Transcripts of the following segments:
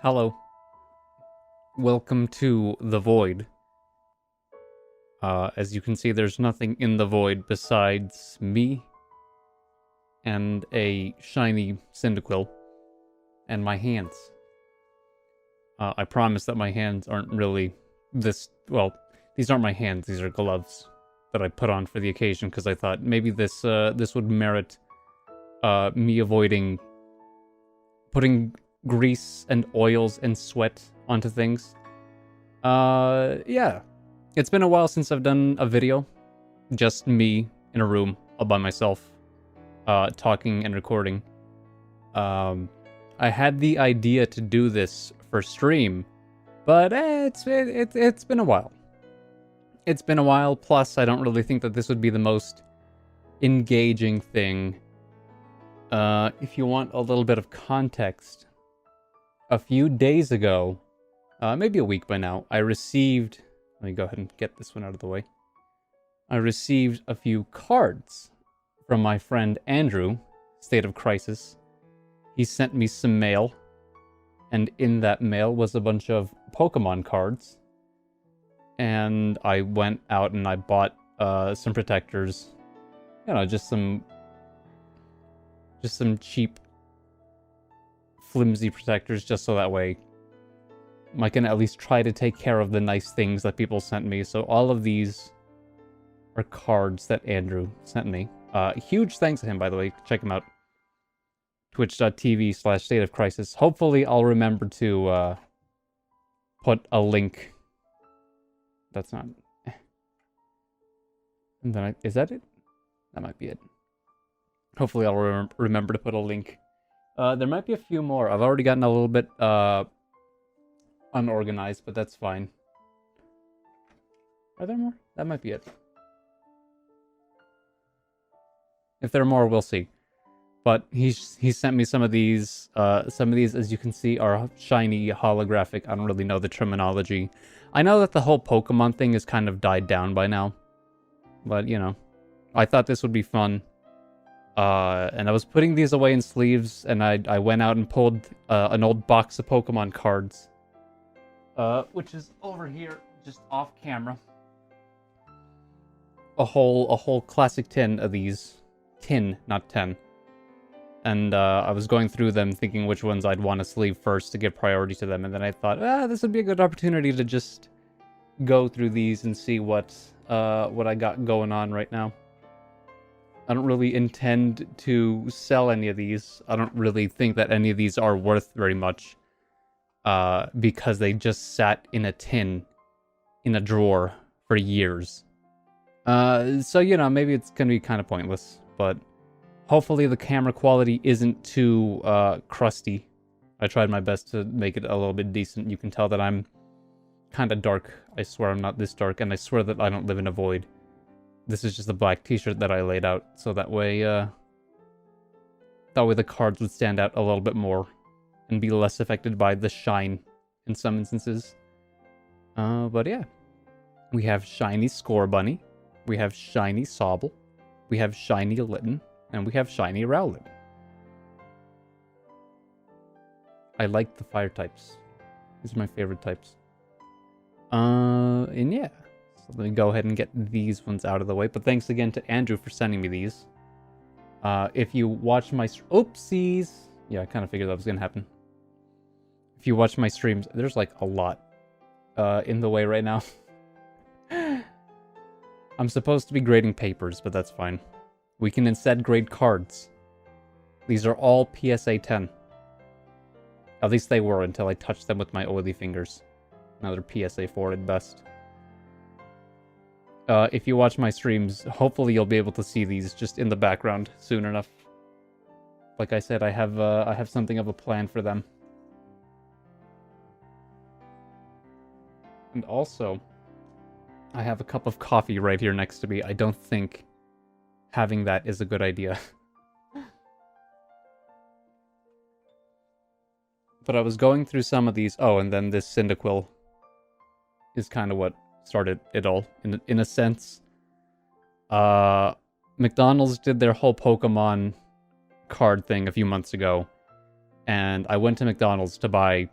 Hello. Welcome to the Void. As you can see, there's nothing in the Void besides me and a shiny Cyndaquil and my hands. I promise that my hands aren't really this... Well, these aren't my hands, these are gloves that I put on for the occasion because I thought maybe this would merit me avoiding putting grease and oils and sweat onto things. Yeah. It's been a while since I've done a video. Just me in a room all by myself, talking and recording. I had the idea to do this for stream, but it's been a while. It's been a while, plus I don't really think that this would be the most engaging thing. If you want a little bit of context, a few days ago, maybe a week by now, I received... Let me go ahead and get this one out of the way. I received a few cards from my friend Andrew, State of Crisis. He sent me some mail, and in that mail was a bunch of Pokemon cards. And I went out and I bought some protectors. You know, just some cheap, flimsy protectors, just so that way I can at least try to take care of the nice things that people sent me. So all of these are cards that Andrew sent me. Huge thanks to him, by the way. Check him out. Twitch.tv/stateofcrisis. Hopefully I'll remember to put a link. That's not... And then is that it? That might be it. Hopefully I'll remember to put a link. There might be a few more. I've already gotten a little bit unorganized, but that's fine. Are there more? That might be it. If there are more, we'll see. But he sent me some of these. Some of these, as you can see, are shiny, holographic. I don't really know the terminology. I know that the whole Pokemon thing has kind of died down by now. But, you know, I thought this would be fun. And I was putting these away in sleeves, and I went out and pulled an old box of Pokemon cards. Which is over here, just off camera. A whole classic tin of these. Tin, not 10. And I was going through them thinking which ones I'd want to sleeve first to give priority to them, and then I thought, this would be a good opportunity to just go through these and see what I got going on right now. I don't really intend to sell any of these. I don't really think that any of these are worth very much. Because they just sat in a tin, in a drawer, for years. So, you know, maybe it's gonna be kind of pointless, but hopefully the camera quality isn't too, crusty. I tried my best to make it a little bit decent. You can tell that I'm kind of dark. I swear I'm not this dark, and I swear that I don't live in a void. This is just a black t-shirt that I laid out, so that way the cards would stand out a little bit more and be less affected by the shine in some instances. But yeah. We have shiny Scorbunny, we have shiny Sobble, we have shiny Litten, and we have shiny Rowlet. I like the fire types. These are my favorite types. And yeah. So let me go ahead and get these ones out of the way. But thanks again to Andrew for sending me these. If you watch my... Oopsies! Yeah, I kind of figured that was going to happen. If you watch my streams, there's like a lot in the way right now. I'm supposed to be grading papers, but that's fine. We can instead grade cards. These are all PSA 10. At least they were until I touched them with my oily fingers. Now they're PSA 4 at best. If you watch my streams, hopefully you'll be able to see these just in the background soon enough. Like I said, I have something of a plan for them. And also, I have a cup of coffee right here next to me. I don't think having that is a good idea. But I was going through some of these. Oh, and then this Cyndaquil is kind of what started it all, in a sense. McDonald's did their whole Pokemon card thing a few months ago. And I went to McDonald's to buy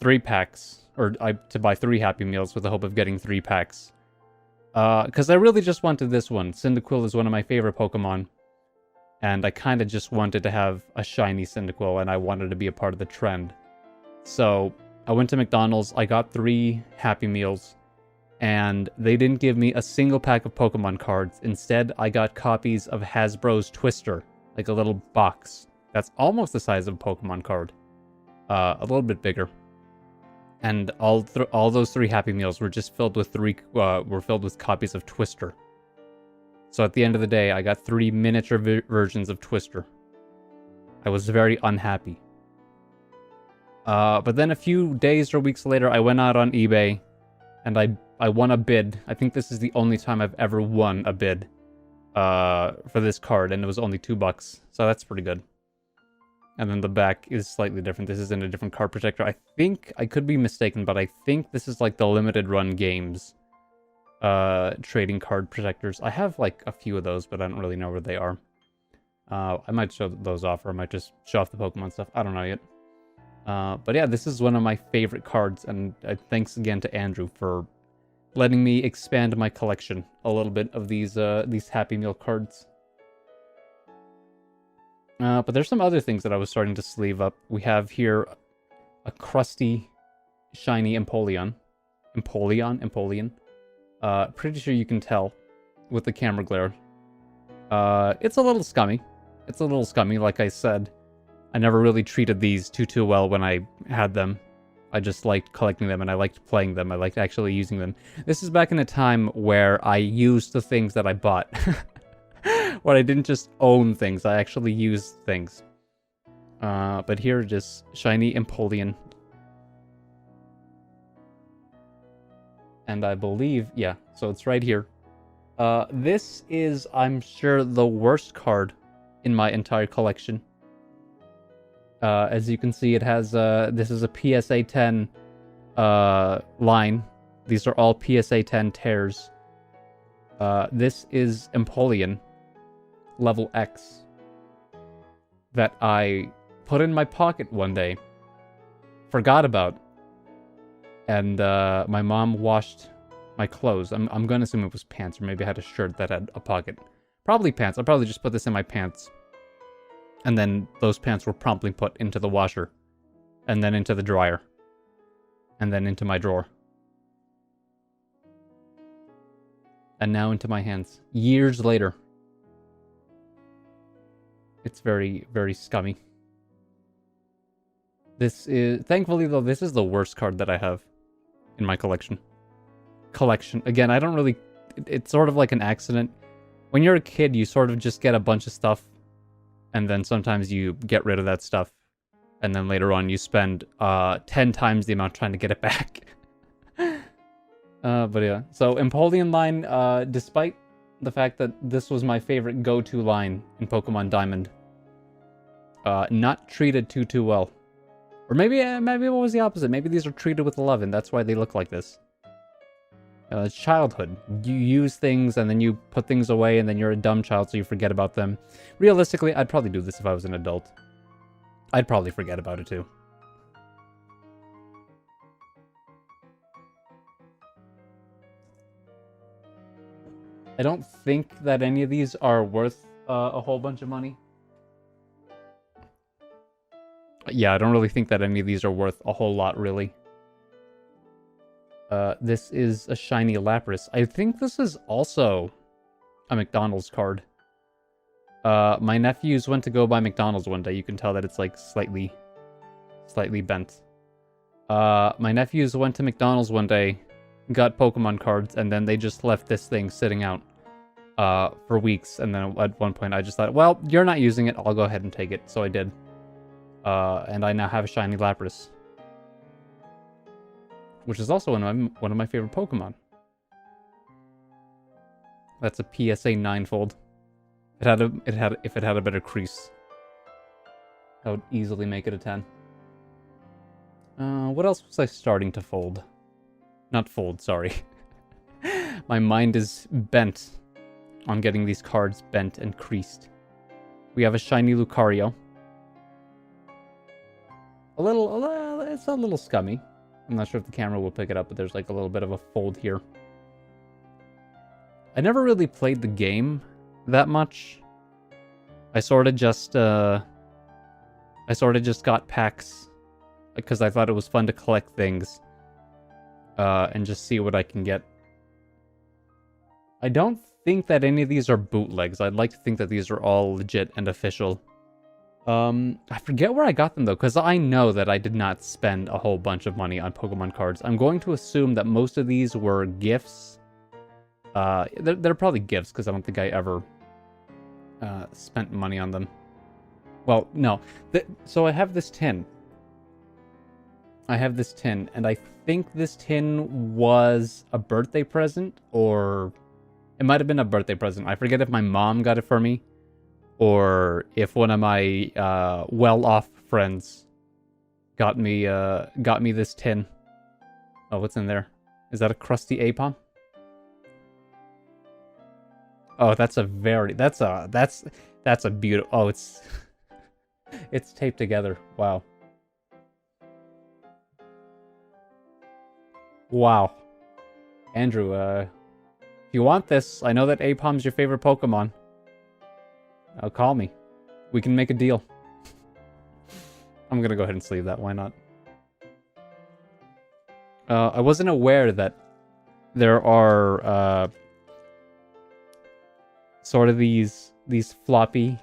3 packs, or to buy 3 Happy Meals with the hope of getting 3 packs. Because I really just wanted this one. Cyndaquil is one of my favorite Pokemon. And I kind of just wanted to have a shiny Cyndaquil, and I wanted to be a part of the trend. So, I went to McDonald's, I got 3 Happy Meals, and they didn't give me a single pack of Pokemon cards. Instead, I got copies of Hasbro's Twister, like a little box. That's almost the size of a Pokemon card. A little bit bigger. And all those 3 Happy Meals were just filled with filled with copies of Twister. So at the end of the day, I got 3 miniature versions of Twister. I was very unhappy. But then a few days or weeks later, I went out on eBay, and I won a bid. I think this is the only time I've ever won a bid for this card, and it was only $2. So that's pretty good. And then the back is slightly different. This is in a different card protector. I think, I could be mistaken, but I think this is like the limited run games trading card protectors. I have like a few of those, but I don't really know where they are. I might show those off, or I might just show off the Pokemon stuff. I don't know yet. But yeah, this is one of my favorite cards, and thanks again to Andrew for letting me expand my collection a little bit of these Happy Meal cards. But there's some other things that I was starting to sleeve up. We have here a crusty, shiny Empoleon. Empoleon. Pretty sure you can tell with the camera glare. It's a little scummy. Like I said. I never really treated these too well when I had them. I just liked collecting them, and I liked playing them. I liked actually using them. This is back in a time where I used the things that I bought. Where I didn't just own things, I actually used things. But here it is, shiny Empoleon. And I believe, yeah, so it's right here. This is, I'm sure, the worst card in my entire collection. As you can see, it has, this is a PSA 10 line. These are all PSA 10 tears. This is Empoleon, level X, that I put in my pocket one day, forgot about, and my mom washed my clothes. I'm gonna assume it was pants, or maybe I had a shirt that had a pocket. Probably pants. I probably just put this in my pants. And then those pants were promptly put into the washer. And then into the dryer. And then into my drawer. And now into my hands. Years later. It's very, very scummy. This is... Thankfully, though, this is the worst card that I have in my collection. Again, I don't really... It's sort of like an accident. When you're a kid, you sort of just get a bunch of stuff. And then sometimes you get rid of that stuff. And then later on you spend 10 times the amount trying to get it back. But yeah. So Empoleon line, despite the fact that this was my favorite go-to line in Pokemon Diamond. Not treated too well. Or maybe it was the opposite. Maybe these are treated with love and that's why they look like this. It's childhood. You use things and then you put things away and then you're a dumb child so you forget about them. Realistically, I'd probably do this if I was an adult. I'd probably forget about it too. I don't think that any of these are worth a whole bunch of money. Yeah, I don't really think that any of these are worth a whole lot, really. This is a shiny Lapras. I think this is also a McDonald's card. My nephews went to go buy McDonald's one day. You can tell that it's like slightly bent. My nephews went to McDonald's one day, got Pokemon cards, and then they just left this thing sitting out for weeks. And then at one point I just thought, well, you're not using it, I'll go ahead and take it. So I did. And I now have a shiny Lapras. Which is also one of my favorite Pokemon. That's a PSA 9-fold. If it had a better crease, I would easily make it a 10. What else was I starting to fold? Not fold, sorry. My mind is bent on getting these cards bent and creased. We have a shiny Lucario. It's a little scummy. I'm not sure if the camera will pick it up, but there's like a little bit of a fold here. I never really played the game that much. I sort of just got packs because I thought it was fun to collect things and just see what I can get. I don't think that any of these are bootlegs. I'd like to think that these are all legit and official. I forget where I got them though, because I know that I did not spend a whole bunch of money on Pokemon cards. I'm going to assume that most of these were gifts. They're probably gifts, because I don't think I ever spent money on them. Well, no. So I have this tin. And I think this tin was a birthday present, or it might have been a birthday present. I forget if my mom got it for me, or if one of my well-off friends got me this tin. Oh, what's in there? Is that a crusty Aipom? Oh, that's a beautiful. Oh, it's it's taped together. Wow. Wow. Andrew, if you want this, I know that Aipom's your favorite Pokemon. Call me. We can make a deal. I'm gonna go ahead and sleeve that. Why not? I wasn't aware that there are sort of these floppy,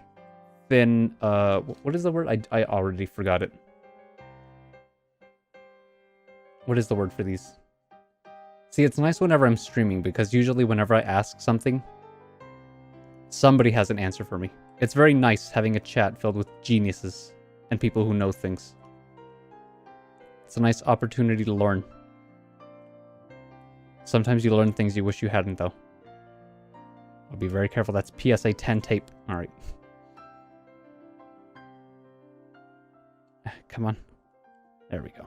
thin. What is the word? I already forgot it. What is the word for these? See, it's nice whenever I'm streaming, because usually whenever I ask something, somebody has an answer for me. It's very nice having a chat filled with geniuses and people who know things. It's a nice opportunity to learn. Sometimes you learn things you wish you hadn't, though. I'll be very careful. That's PSA 10 tape. Alright. Come on. There we go.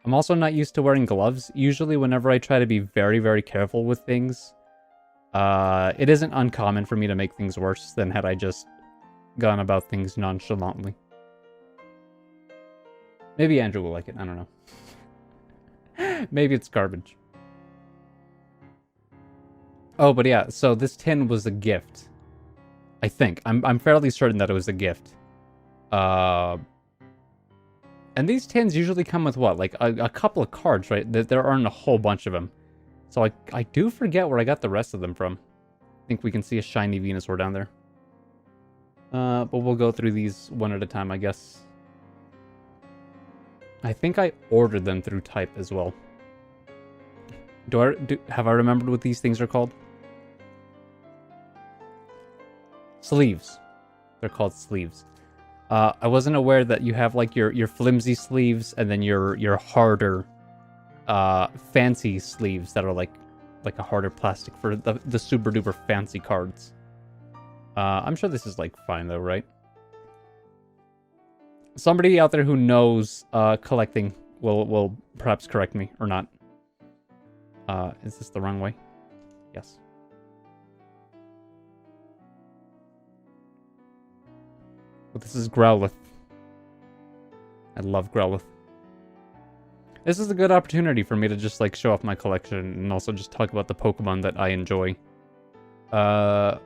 I'm also not used to wearing gloves. Usually whenever I try to be very, very careful with things, it isn't uncommon for me to make things worse than had I just gone about things nonchalantly. Maybe Andrew will like it. I don't know. Maybe it's garbage. Oh, but yeah, so this tin was a gift. I think. I'm fairly certain that it was a gift. And these tins usually come with what? Like a couple of cards, right? There aren't a whole bunch of them. So I do forget where I got the rest of them from. I think we can see a shiny Venusaur down there. But we'll go through these one at a time, I guess. I think I ordered them through Type as well. Have I remembered what these things are called? Sleeves. They're called sleeves. I wasn't aware that you have like your flimsy sleeves and then your harder fancy sleeves that are like a harder plastic for the super duper fancy cards. I'm sure this is like fine though, right? Somebody out there who knows collecting will perhaps correct me or not. Is this the wrong way? Yes. But this is Growlithe. I love Growlithe. This is a good opportunity for me to just like show off my collection and also just talk about the Pokemon that I enjoy. Fire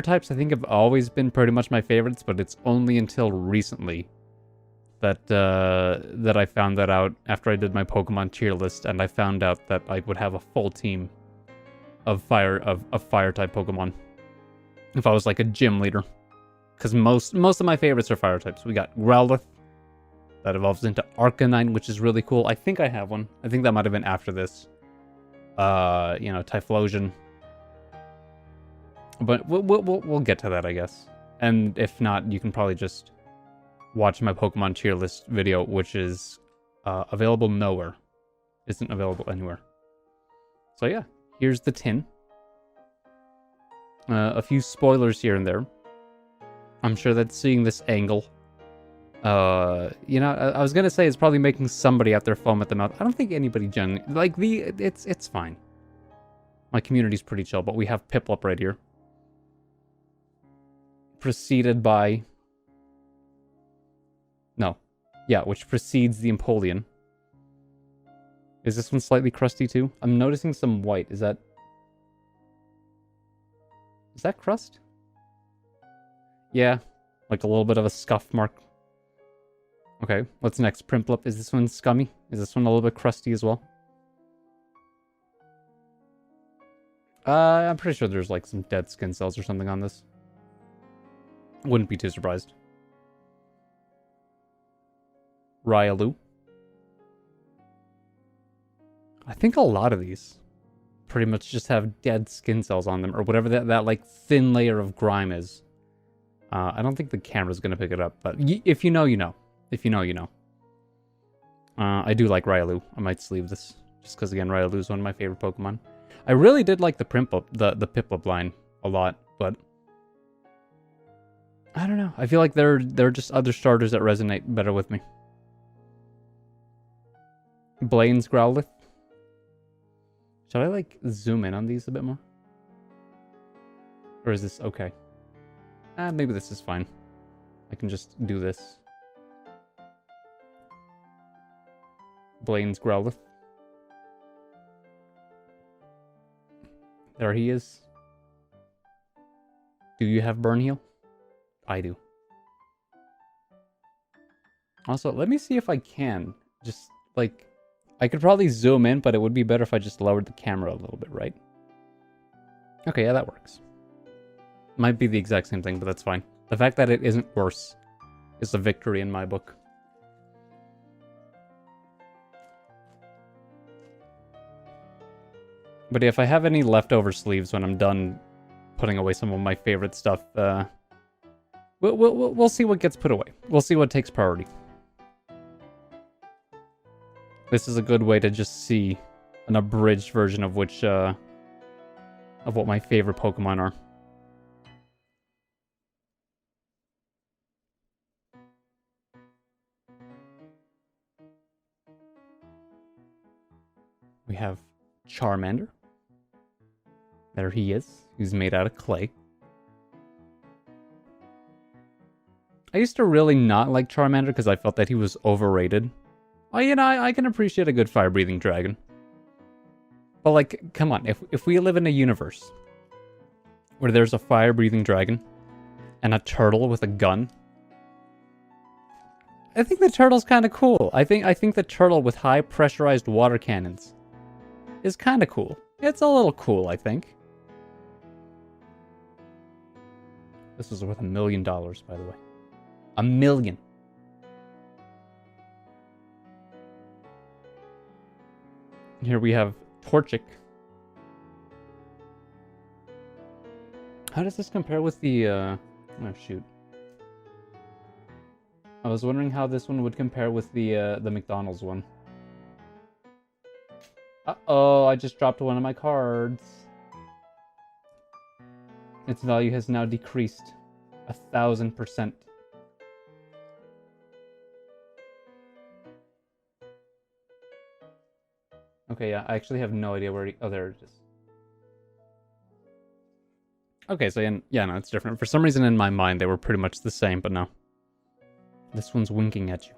types I think have always been pretty much my favorites, but it's only until recently that that I found that out after I did my Pokemon tier list, and I found out that I would have a full team of fire type Pokemon if I was like a gym leader. Because most of my favorites are fire types. We got Growlithe that evolves into Arcanine, which is really cool. I think I have one. I think that might have been after this. You know, Typhlosion. But we'll get to that, I guess. And if not, you can probably just watch my Pokemon tier list video, which is available nowhere. Isn't available anywhere. So yeah, here's the tin. A few spoilers here and there. I'm sure that seeing this angle, you know, I was gonna say it's probably making somebody out there foam at the mouth. I don't think anybody genuinely like it's fine. My community's pretty chill, but we have Piplup right here, preceded by which precedes the Empoleon. Is this one slightly crusty too? I'm noticing some white. Is that crust? Yeah, like a little bit of a scuff mark. Okay, what's next? Piplup. Is this one scummy? Is this one a little bit crusty as well? I'm pretty sure there's like some dead skin cells or something on this. Wouldn't be too surprised. Riolu. I think a lot of these pretty much just have dead skin cells on them, or whatever that like thin layer of grime is. I don't think the camera's gonna pick it up, but if you know, you know. If you know, you know. I do like Riolu. I might sleeve this, just because again, Riolu is one of my favorite Pokemon. I really did like the Piplup, the Piplup line a lot, but I don't know. I feel like there are just other starters that resonate better with me. Blaine's Growlithe. Should I like zoom in on these a bit more? Or is this okay? Maybe this is fine. I can just do this. Blaine's Growlithe. There he is. Do you have Burn Heal? I do. Also, let me see if I can. Just, like... I could probably zoom in, but it would be better if I just lowered the camera a little bit, right? Okay, yeah, that works. Might be the exact same thing, but that's fine. The fact that it isn't worse is a victory in my book. But if I have any leftover sleeves when I'm done putting away some of my favorite stuff, we'll see what gets put away. We'll see what takes priority. This is a good way to just see an abridged version of which, of what my favorite Pokemon are. We have Charmander. There he is. He's made out of clay. I used to really not like Charmander because I felt that he was overrated. Oh, you know, I can appreciate a good fire-breathing dragon. But, like, come on. If we live in a universe where there's a fire-breathing dragon and a turtle with a gun, I think the turtle's kind of cool. I think the turtle with high pressurized water cannons is kind of cool. It's a little cool, I think. This is worth $1 million, by the way. $1 million. Here we have Torchic. How does this compare with the, oh shoot. I was wondering how this one would compare with the McDonald's one. Uh-oh, I just dropped one of my cards. Its value has now decreased 1,000%. Okay, yeah, I actually have no idea where oh, there it is. Okay, so yeah, no, it's different. For some reason in my mind, they were pretty much the same, but no. This one's winking at you.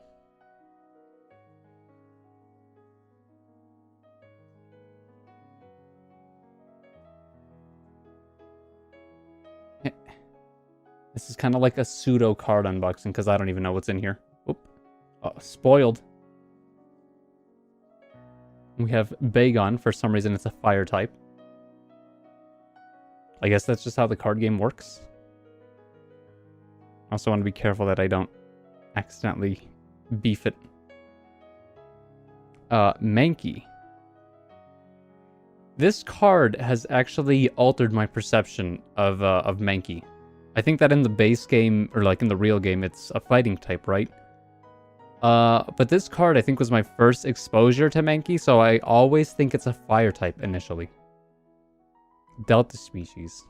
This is kind of like a pseudo card unboxing because I don't even know what's in here. Oop. Oh, spoiled. We have Bagon. For some reason, it's a fire type. I guess that's just how the card game works. I also want to be careful that I don't accidentally beef it. Manky. This card has actually altered my perception of Manky. I think that in the base game, or like in the real game, it's a fighting type, right? But this card, I think, was my first exposure to Manky, so I always think it's a fire type initially. Delta species.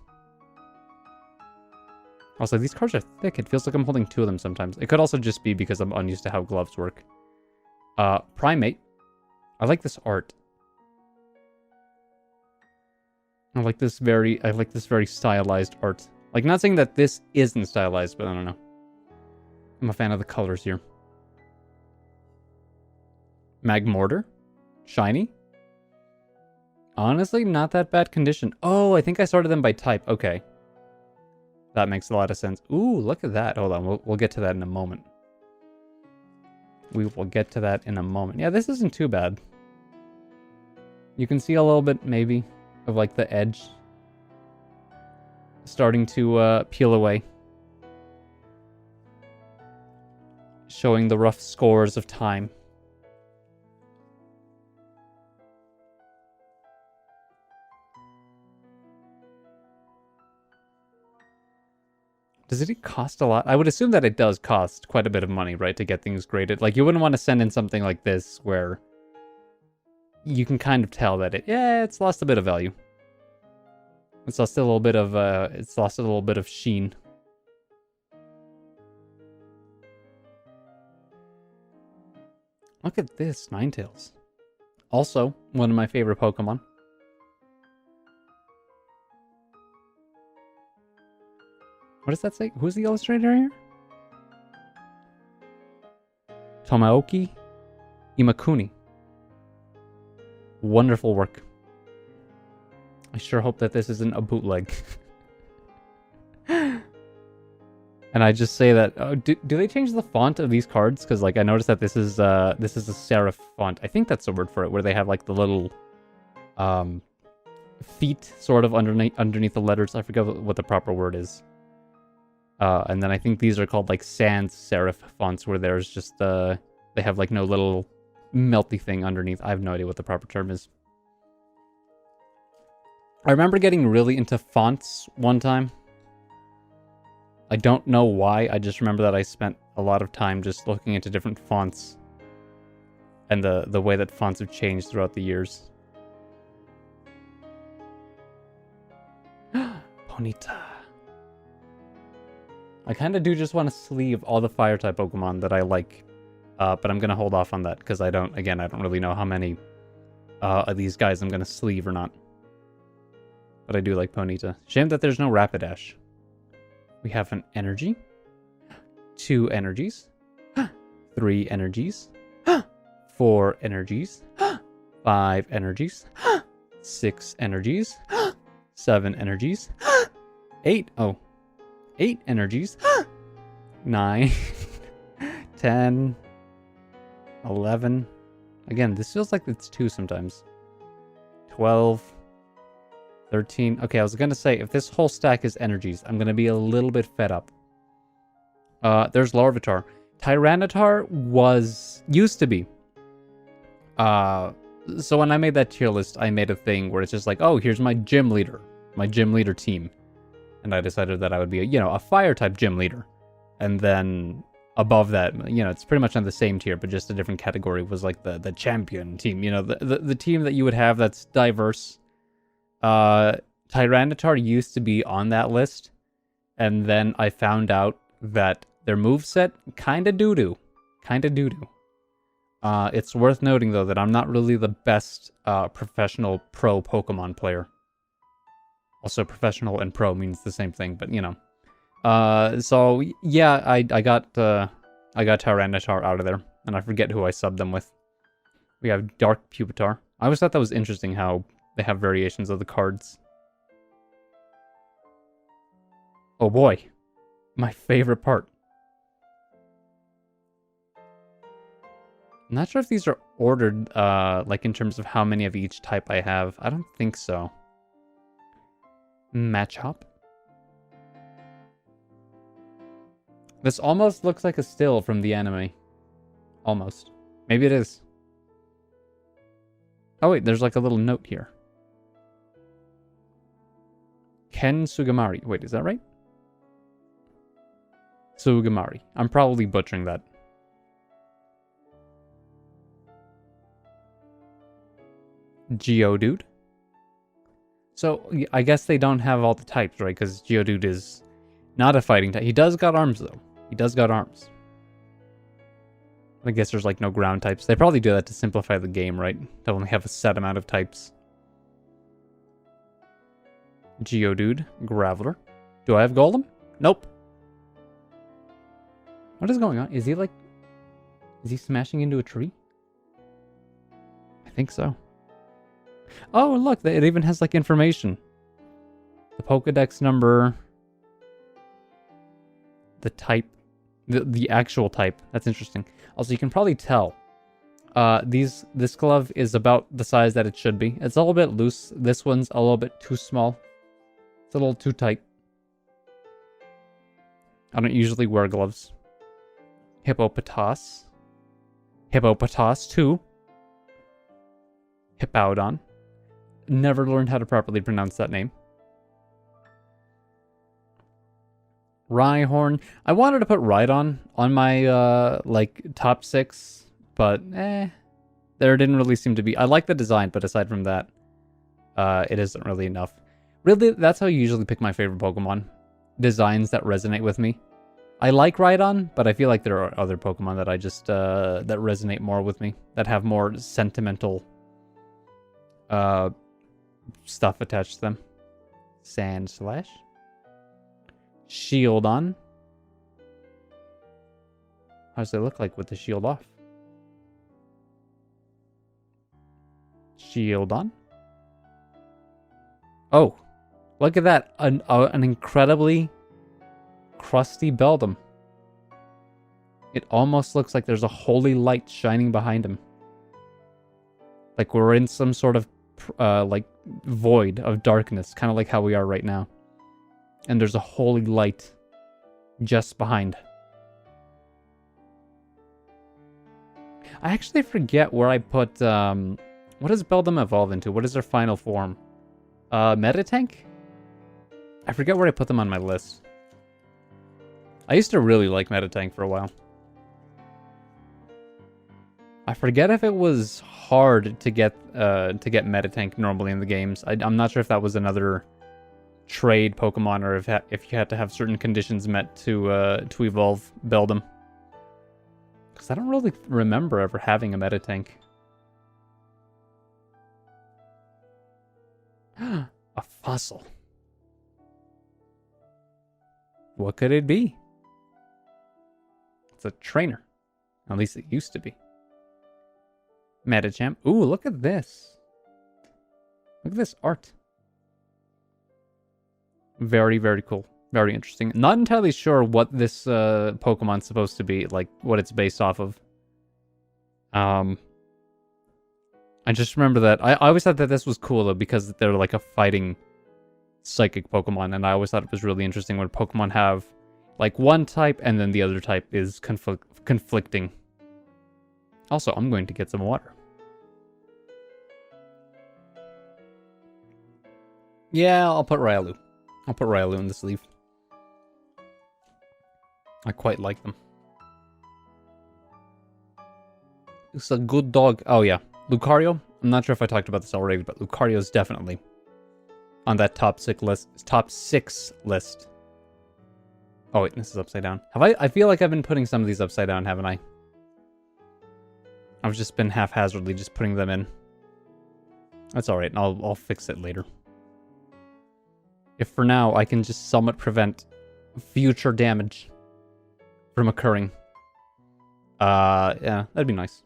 Also, these cards are thick. It feels like I'm holding two of them sometimes. It could also just be because I'm unused to how gloves work. Primate. I like this art. I like this very stylized art. Like, not saying that this isn't stylized, but I don't know. I'm a fan of the colors here. Magmortar. Shiny? Honestly, not that bad condition. Oh, I think I sorted them by type. Okay. That makes a lot of sense. Ooh, look at that. Hold on, we'll get to that in a moment. We will get to that in a moment. Yeah, this isn't too bad. You can see a little bit, maybe, of like the edge starting to peel away. Showing the rough scores of time. Does it cost a lot? I would assume that it does cost quite a bit of money, right, to get things graded. Like, you wouldn't want to send in something like this where you can kind of tell that it's lost a bit of value. It's lost a little bit of sheen. Look at this, Ninetales. Also, one of my favorite Pokemon. What does that say? Who's the illustrator here? Tomoaki Imakuni. Wonderful work. I sure hope that this isn't a bootleg. And I just say that, do they change the font of these cards? Because, like, I noticed that this is a serif font. I think that's the word for it, where they have, like, the little feet sort of underneath the letters. I forget what the proper word is. And then I think these are called, like, sans serif fonts, where there's just, they have, like, no little melty thing underneath. I have no idea what the proper term is. I remember getting really into fonts one time. I don't know why, I just remember that I spent a lot of time just looking into different fonts. And the way that fonts have changed throughout the years. Ponyta. I kind of do just want to sleeve all the Fire-type Pokemon that I like. But I'm going to hold off on that, because I don't really know how many of these guys I'm going to sleeve or not. But I do like Ponyta. Shame that there's no Rapidash. We have an energy. 2 energies. 3 energies. 4 energies. 5 energies. 6 energies. 7 energies. 8. Oh. 8 energies. 9. 10. 11. Again, this feels like it's 2 sometimes. 12. 13. Okay, I was gonna say, if this whole stack is energies, I'm gonna be a little bit fed up. There's Larvitar. Tyranitar used to be. So when I made that tier list, I made a thing where it's just like, oh, here's my gym leader team. And I decided that I would be a fire-type gym leader. And then above that, it's pretty much on the same tier, but just a different category, was like the champion team. The team that you would have that's diverse. Tyranitar used to be on that list, and then I found out that their moveset kinda doo-doo. It's worth noting, though, that I'm not really the best professional pro Pokemon player. Also, professional and pro means the same thing, but so yeah, I got Tyranitar out of there, and I forget who I subbed them with. We have Dark Pupitar. I always thought that was interesting how they have variations of the cards. Oh boy, my favorite part. I'm not sure if these are ordered, like in terms of how many of each type I have. I don't think so. Machop. This almost looks like a still from the anime. Almost. Maybe it is. Oh wait, there's like a little note here. Ken Sugamari. Wait, is that right? Sugamari. I'm probably butchering that. Geodude. So, I guess they don't have all the types, right? Because Geodude is not a fighting type. He does got arms, though. He does got arms. I guess there's, like, no ground types. They probably do that to simplify the game, right? To only have a set amount of types. Geodude. Graveler. Do I have Golem? Nope. What is going on? Is he, like... Is he smashing into a tree? I think so. Oh, look, it even has, like, information. The Pokedex number. The type. The actual type. That's interesting. Also, you can probably tell. This glove is about the size that it should be. It's a little bit loose. This one's a little bit too small. It's a little too tight. I don't usually wear gloves. Hippopotas. Hippopotas 2. Hippowdon. Never learned how to properly pronounce that name. Rhyhorn. I wanted to put Rhydon on my, like, top 6, but, there didn't really seem to be. I like the design, but aside from that, it isn't really enough. Really, that's how you usually pick my favorite Pokemon. Designs that resonate with me. I like Rhydon, but I feel like there are other Pokemon that I just, that resonate more with me. That have more sentimental, stuff attached to them. Sandslash. Shieldon. How does it look like with the shield off? Shieldon. Oh, look at that. An incredibly crusty Beldum. It almost looks like there's a holy light shining behind him. Like we're in some sort of, like, void of darkness. Kind of like how we are right now. And there's a holy light just behind. I actually forget where I put, what does Beldum evolve into? What is their final form? Meditank? I forget where I put them on my list. I used to really like Meditank for a while. I forget if it was hard to get Meditank normally in the games. I'm not sure if that was another trade Pokemon, or if you had to have certain conditions met to evolve Beldum. Because I don't really remember ever having a Meditank. A fossil. What could it be? It's a trainer. At least it used to be. Medicham. Ooh, look at this. Look at this art. Very, very cool. Very interesting. Not entirely sure what this Pokemon's supposed to be, like what it's based off of. I just remember that I always thought that this was cool though, because they're like a fighting psychic Pokemon, and I always thought it was really interesting when Pokemon have like one type and then the other type is conflicting. Also, I'm going to get some water. Yeah, I'll put Railu. I'll put Railu in the sleeve. I quite like them. It's a good dog. Oh yeah, Lucario. I'm not sure if I talked about this already, but Lucario is definitely on that top 6 list. Top 6 list. Oh wait, this is upside down. I feel like I've been putting some of these upside down, haven't I? I've just been haphazardly just putting them in. That's all right. I'll fix it later. If for now I can just somewhat prevent future damage from occurring. Yeah, that'd be nice.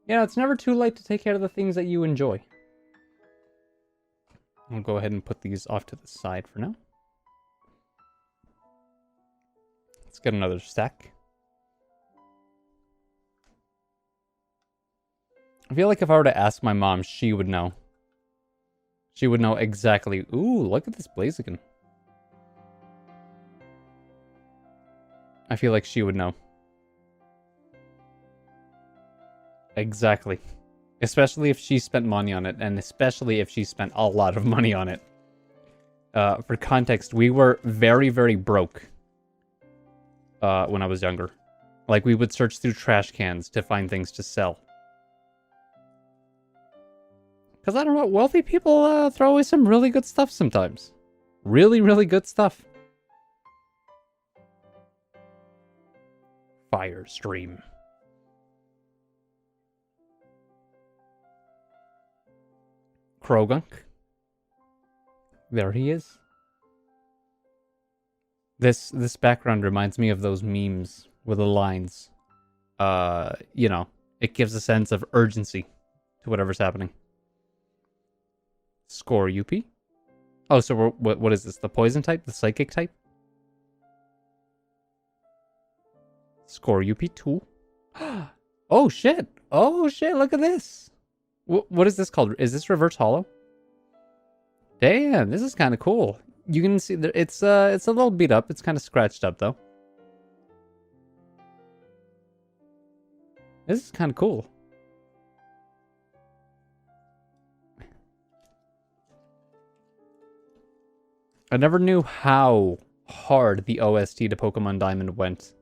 Yeah, it's never too late to take care of the things that you enjoy. I'll go ahead and put these off to the side for now. Let's get another stack. I feel like if I were to ask my mom, she would know. She would know exactly. Ooh, look at this Blaziken. I feel like she would know. Exactly. Especially if she spent money on it, and especially if she spent a lot of money on it. For context, we were very, very broke when I was younger. Like, we would search through trash cans to find things to sell. Because, I don't know, wealthy people throw away some really good stuff sometimes. Really, really good stuff. Fire stream. Krogunk. There he is. This background reminds me of those memes with the lines. You know, it gives a sense of urgency to whatever's happening. Score UP. Oh, so what is this? The poison type? The psychic type? Score UP2. Oh shit! Oh shit! Look at this. What is this called? Is this reverse hollow? Damn, this is kind of cool. You can see that it's a little beat up. It's kind of scratched up though. This is kind of cool. I never knew how hard the OST to Pokemon Diamond went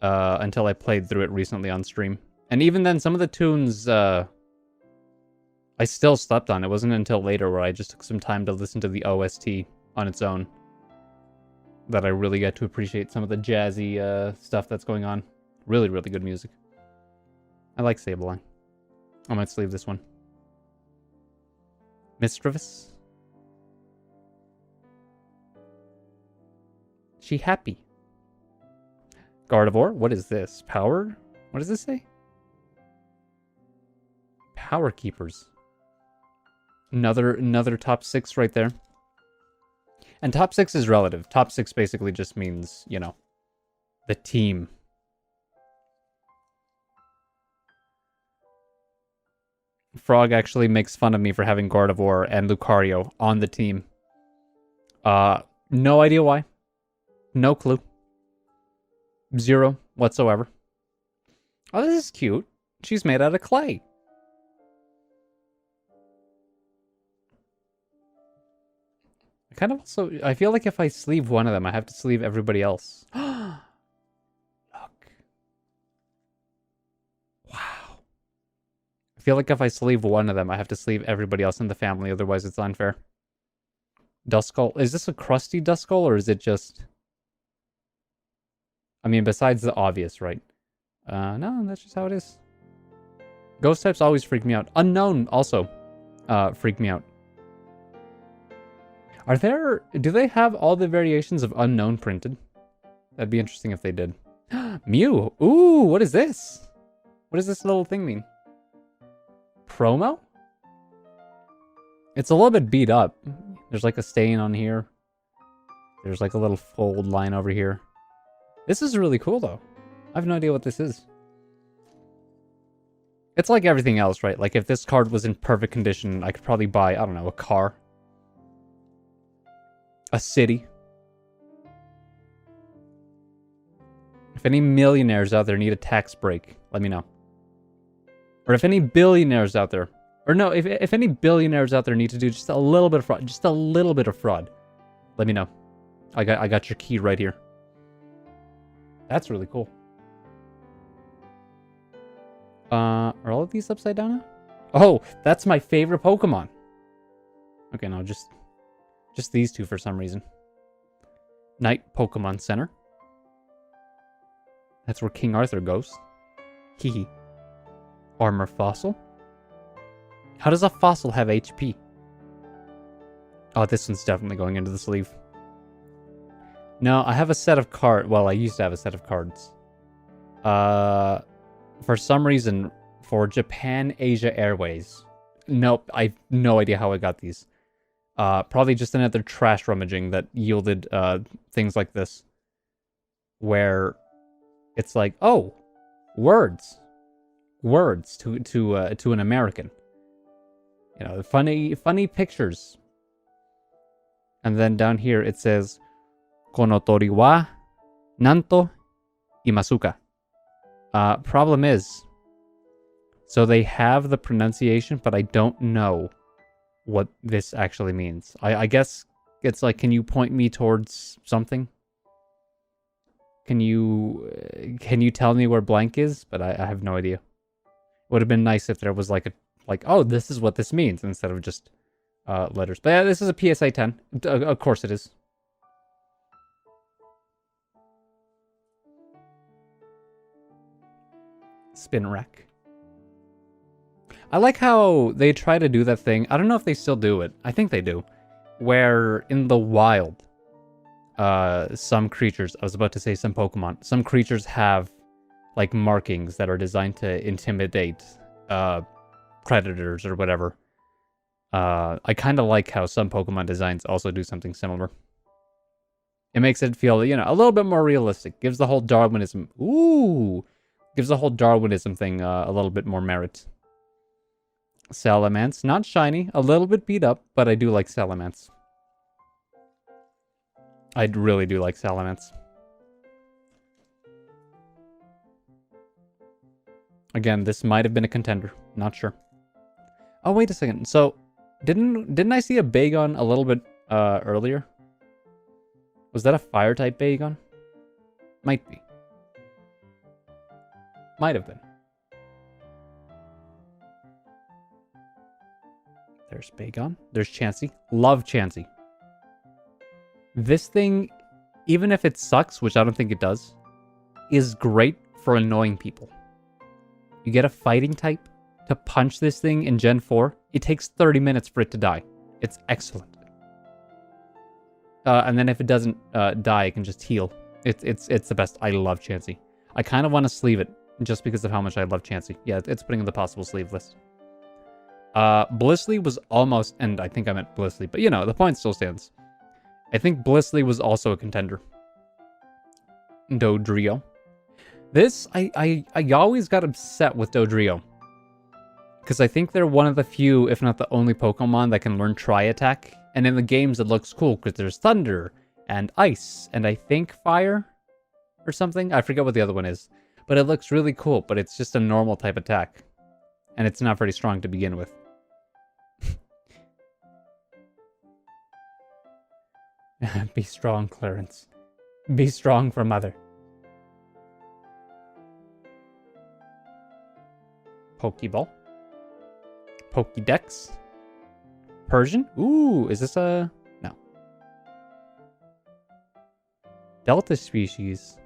until I played through it recently on stream. And even then, some of the tunes I still slept on. It wasn't until later where I just took some time to listen to the OST on its own that I really got to appreciate some of the jazzy stuff that's going on. Really, really good music. I like Sableye. I might sleeve this one. Mischievous. She happy. Gardevoir, what is this? Power? What does this say? Power Keepers. Another top 6 right there. And top 6 is relative. Top 6 basically just means, you know, the team. Frog actually makes fun of me for having Gardevoir and Lucario on the team. No idea why. No clue. Zero whatsoever. Oh, this is cute. She's made out of clay. I feel like if I sleeve one of them, I have to sleeve everybody else. Look. Wow. I feel like if I sleeve one of them, I have to sleeve everybody else in the family, otherwise it's unfair. Duskull. Is this a crusty Duskull, or is it just... I mean, besides the obvious, right? No, that's just how it is. Ghost types always freak me out. Unknown also freak me out. Do they have all the variations of Unknown printed? That'd be interesting if they did. Mew! Ooh, what is this? What does this little thing mean? Promo? It's a little bit beat up. There's like a stain on here. There's like a little fold line over here. This is really cool though. I have no idea what this is. It's like everything else, right? Like if this card was in perfect condition, I could probably buy, I don't know, a car. A city. If any millionaires out there need a tax break, let me know. Or if any billionaires out there, or no, if any billionaires out there need to do just a little bit of fraud, just a little bit of fraud, let me know. I got your key right here. That's really cool. Are all of these upside down now? Oh, that's my favorite Pokemon. Okay, no, just these two for some reason. Night Pokemon Center. That's where King Arthur goes. Hehe. Armor Fossil. How does a fossil have HP? Oh, this one's definitely going into the sleeve. No, I have a set of cards. Well, I used to have a set of cards. For some reason, for Japan Asia Airways. Nope, I have no idea how I got these. Probably just another trash rummaging that yielded things like this. Where it's like, oh, words to an American. You know, funny pictures. And then down here it says Konotori wa nanto imasuka. Problem is, so they have the pronunciation, but I don't know what this actually means. I guess it's like, can you point me towards something? Can you tell me where blank is? But I have no idea. Would have been nice if there was like oh, this is what this means, instead of just letters. But yeah, this is a PSA 10. Of course it is. Spin rack. I like how they try to do that thing. I don't know if they still do it. I think they do. Where in the wild, some creatures, I was about to say some Pokemon, some creatures have like markings that are designed to intimidate predators or whatever. I kind of like how some Pokemon designs also do something similar. It makes it feel, you know, a little bit more realistic. Gives the whole Darwinism... Ooh! Gives the whole Darwinism thing a little bit more merit. Salamence. Not shiny. A little bit beat up, but I do like Salamence. I really do like Salamence. Again, this might have been a contender. Not sure. Oh, wait a second. So, didn't I see a Bagon a little bit earlier? Was that a fire-type Bagon? Might be. Might have been. There's Bagon. There's Chansey. Love Chansey. This thing, even if it sucks, which I don't think it does, is great for annoying people. You get a fighting type to punch this thing in Gen 4. It takes 30 minutes for it to die. It's excellent. And then if it doesn't die, it can just heal. It's the best. I love Chansey. I kind of want to sleeve it just because of how much I love Chansey. Yeah, it's putting in the possible sleeve list. Blissey was almost, and I think I meant Blissey, but you know, the point still stands. I think Blissey was also a contender. Dodrio. This, I always got upset with Dodrio. Because I think they're one of the few, if not the only Pokemon that can learn Tri-Attack. And in the games, it looks cool because there's Thunder and Ice and I think Fire or something. I forget what the other one is. But it looks really cool, but it's just a normal type attack. And it's not very strong to begin with. Be strong, Clarence. Be strong for Mother. Pokeball. Pokédex. Persian? Ooh, is this a... No. Delta species.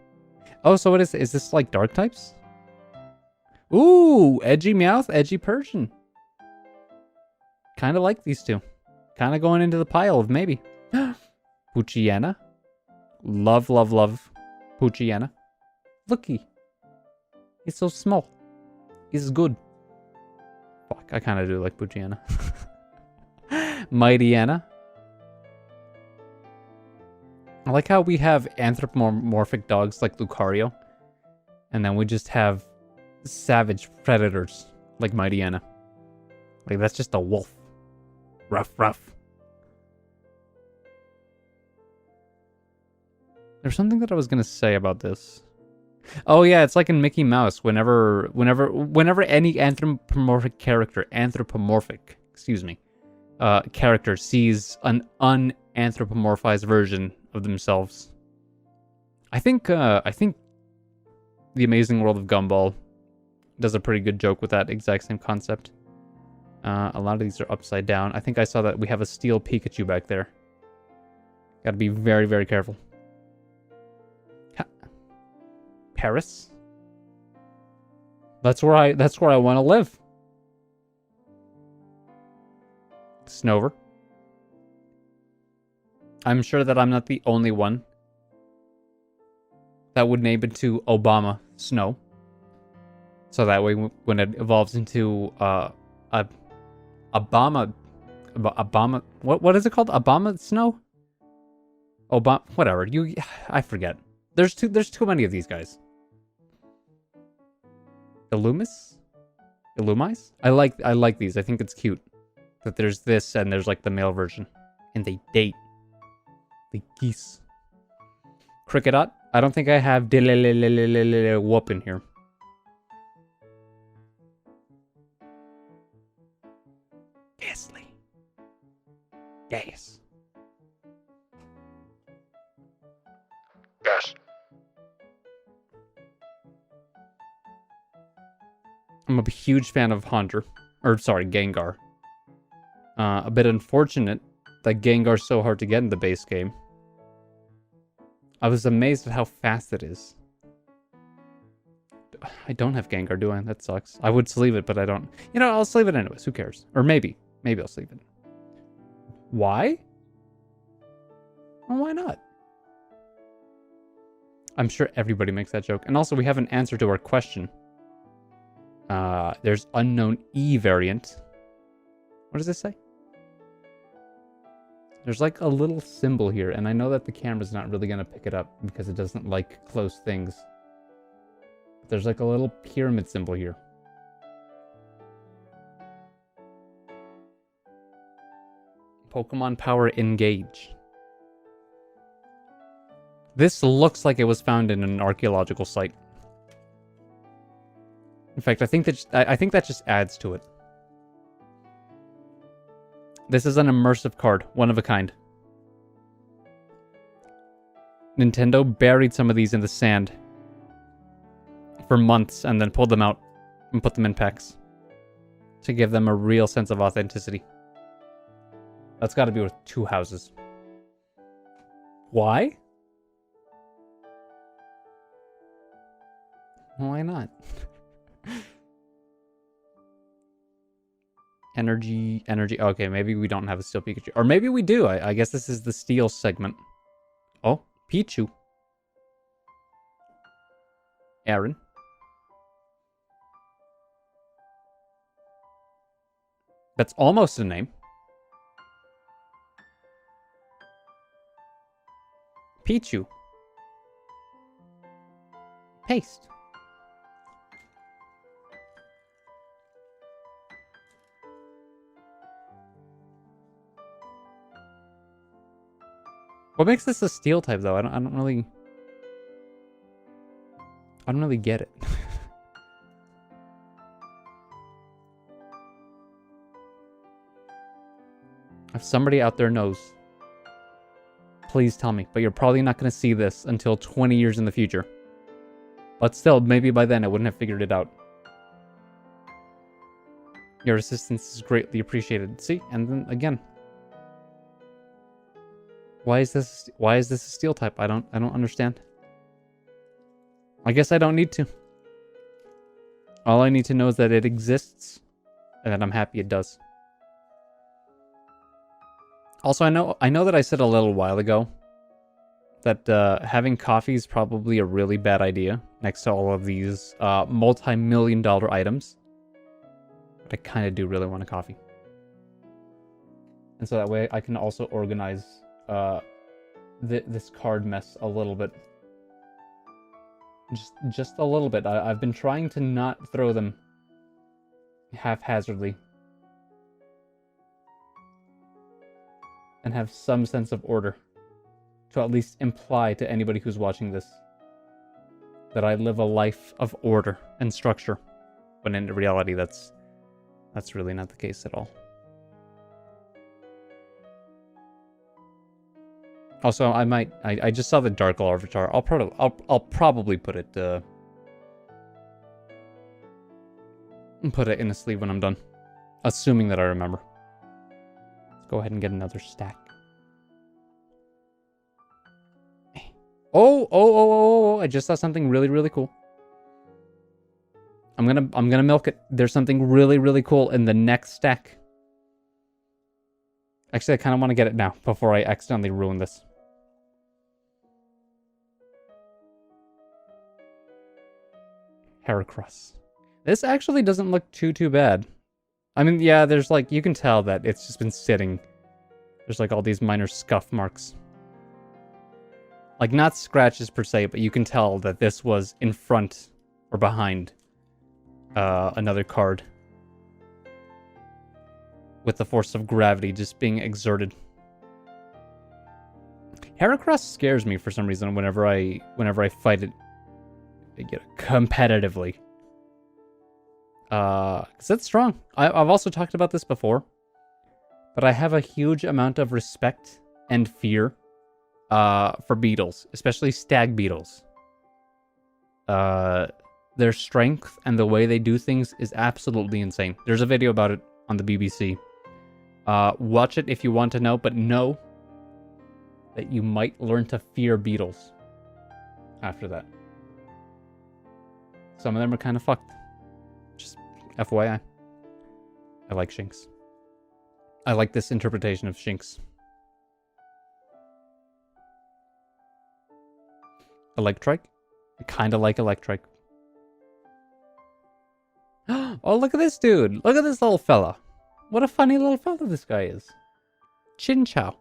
Oh, so what is this like dark types? Ooh, edgy Meowth, edgy Persian. Kind of like these two. Kind of going into the pile of maybe. Poochyena. Love, love, love Poochyena. Looky. He's so small. He's good. Fuck, I kind of do like Poochyena. Mightyena. I like how we have anthropomorphic dogs like Lucario. And then we just have savage predators like Mightyena. Like, that's just a wolf. Rough, rough. There's something that I was gonna say about this. Oh yeah, it's like in Mickey Mouse. Whenever any anthropomorphic character, character sees an unanthropomorphized version of themselves. I think The Amazing World of Gumball does a pretty good joke with that exact same concept. A lot of these are upside down. I think I saw that we have a steel Pikachu back there. Gotta be very, very careful. Paris. That's where I want to live. Snover. I'm sure that I'm not the only one that would name it to Obama Snow. So that way, when it evolves into Obama, what is it called? Obama Snow? Obama, whatever. I forget. There's too many of these guys. Illumis? I like these. I think it's cute that there's this and there's like the male version, and they date. The geese. Cricketot. I don't think I have whoop in here. Ghastly. Gas. Gas. I'm a huge fan of Gengar. A bit unfortunate that Gengar's so hard to get in the base game. I was amazed at how fast it is. I don't have Gengar, do I? That sucks. I would sleeve it, but I don't. You know, I'll sleeve it anyways. Who cares? Or maybe I'll sleeve it. Why? Well, why not? I'm sure everybody makes that joke. And also, we have an answer to our question. There's unknown E variant. What does this say? There's like a little symbol here, and I know that the camera's not really going to pick it up because it doesn't like close things. But there's like a little pyramid symbol here. Pokemon Power Engage. This looks like it was found in an archaeological site. In fact, I think that just adds to it. This is an immersive card, one of a kind. Nintendo buried some of these in the sand for months and then pulled them out and put them in packs to give them a real sense of authenticity. That's got to be worth 2 houses. Why? Why not? Energy. Okay, maybe we don't have a Steel Pikachu. Or maybe we do. I guess this is the Steel segment. Oh, Pichu. Aaron. That's almost a name. Pichu. Paste. What makes this a steel type though? I don't really get it. If somebody out there knows, please tell me. But you're probably not going to see this until 20 years in the future. But still, maybe by then I wouldn't have figured it out. Your assistance is greatly appreciated. See? And then again. Why is this a steel type? I don't understand. I guess I don't need to. All I need to know is that it exists and that I'm happy it does. Also, I know that I said a little while ago that having coffee is probably a really bad idea next to all of these multi-million-dollar items. But I kind of do really want a coffee. And so that way I can also organize this card mess a little bit. Just a little bit. I've been trying to not throw them haphazardly. And have some sense of order. To at least imply to anybody who's watching this that I live a life of order and structure. When in reality, that's really not the case at all. Also, I just saw the Dark Larvitar. I'll probably put it in a sleeve when I'm done. Assuming that I remember. Let's go ahead and get another stack. Oh, I just saw something really cool. I'm gonna milk it. There's something really cool in the next stack. Actually, I kind of want to get it now before I accidentally ruin this. Heracross. This actually doesn't look too bad. I mean, yeah, there's like, you can tell that it's just been sitting. There's like all these minor scuff marks. Like, not scratches per se, but you can tell that this was in front or behind another card. With the force of gravity just being exerted. Heracross scares me for some reason whenever I fight it competitively. Because it's strong. I've also talked about this before. But I have a huge amount of respect and fear for beetles, especially stag beetles. Their strength and the way they do things is absolutely insane. There's a video about it on the BBC. Watch it if you want to know, but know that you might learn to fear beetles after that. Some of them are kind of fucked. Just FYI. I like Shinx. I like this interpretation of Shinx. Electrike? I kind of like Electrike. Oh, look at this dude. Look at this little fella. What a funny little fella this guy is. Chin Chow.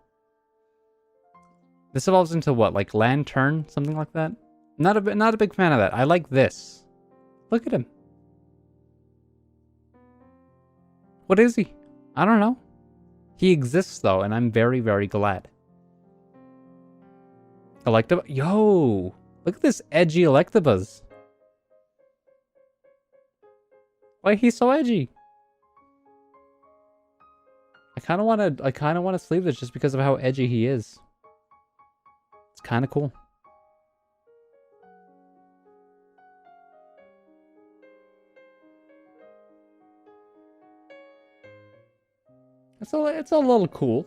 This evolves into what? Like Lantern? Something like that? Not a big fan of that. I like this. Look at him. What is he? I don't know. He exists though, and I'm very, very glad. Electabuzz. Yo! Look at this edgy Electabuzz. Why he's so edgy? I kinda wanna sleeve this just because of how edgy he is. It's kinda cool. It's a little cool.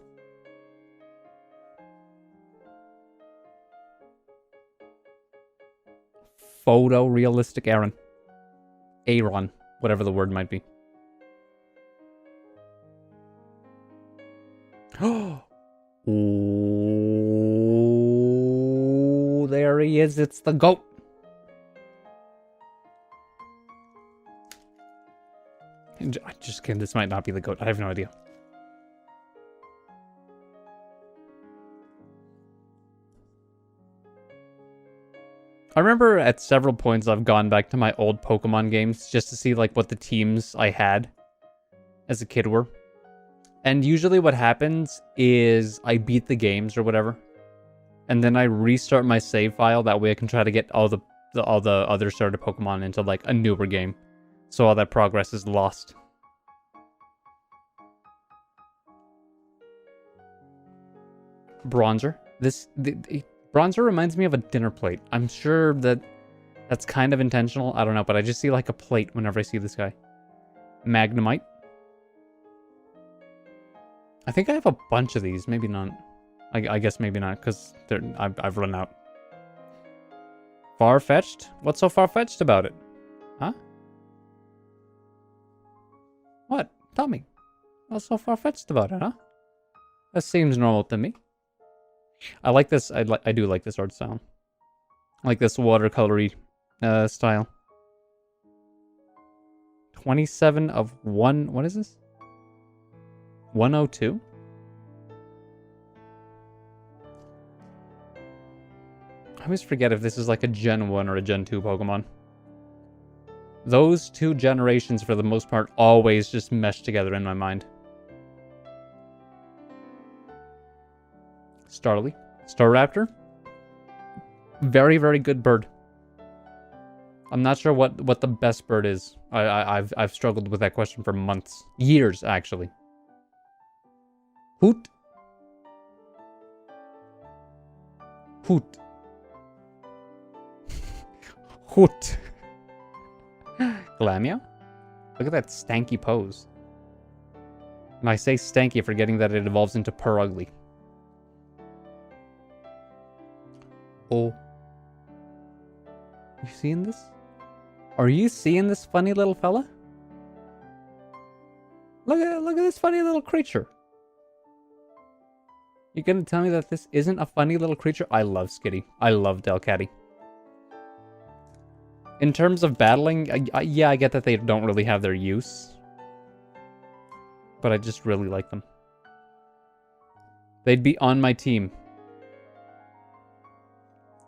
Photorealistic Aaron. Aaron, whatever the word might be. Oh, there he is. It's the GOAT. I just kidding. This might not be the GOAT. I have no idea. I remember at several points I've gone back to my old Pokemon games just to see like what the teams I had as a kid were. And usually what happens is I beat the games or whatever. And then I restart my save file. That way I can try to get all the other starter Pokemon into like a newer game. So all that progress is lost. Bronzer. Bronzer reminds me of a dinner plate. I'm sure that's kind of intentional. I don't know, but I just see like a plate whenever I see this guy. Magnemite. I think I have a bunch of these. Maybe not. I guess maybe not, because I've run out. Far-fetched? What's so far-fetched about it? Huh? What? Tell me. What's so far-fetched about it, huh? That seems normal to me. I like this. I do like this art style. I like this watercolory style. 27 of 1. What is this? 102? I always forget if this is like a Gen 1 or a Gen 2 Pokemon. Those two generations, for the most part, always just mesh together in my mind. Starly. Staraptor. Very, very good bird. I'm not sure what the best bird is. I've struggled with that question for months. Years, actually. Hoot. Hoot. Hoot. Glamio? Look at that stanky pose. And I say stanky forgetting that it evolves into purr ugly. Oh. You seeing this? Are you seeing this funny little fella? Look at this funny little creature. You gonna tell me that this isn't a funny little creature? I love Skitty. I love Delcatty. In terms of battling, yeah, I get that they don't really have their use. But I just really like them. They'd be on my team.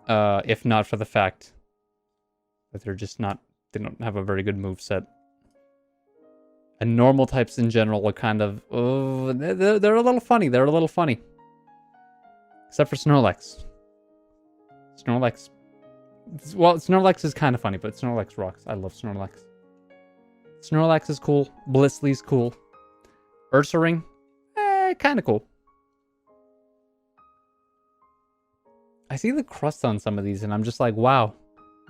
If not for the fact that they're just not... They don't have a very good moveset. And normal types in general are kind of... Oh, they're a little funny. They're a little funny. Except for Snorlax. Snorlax... Well, Snorlax is kind of funny, but Snorlax rocks. I love Snorlax. Snorlax is cool. Blissey's cool. Ursaring? Kind of cool. I see the crust on some of these, and I'm just like, wow.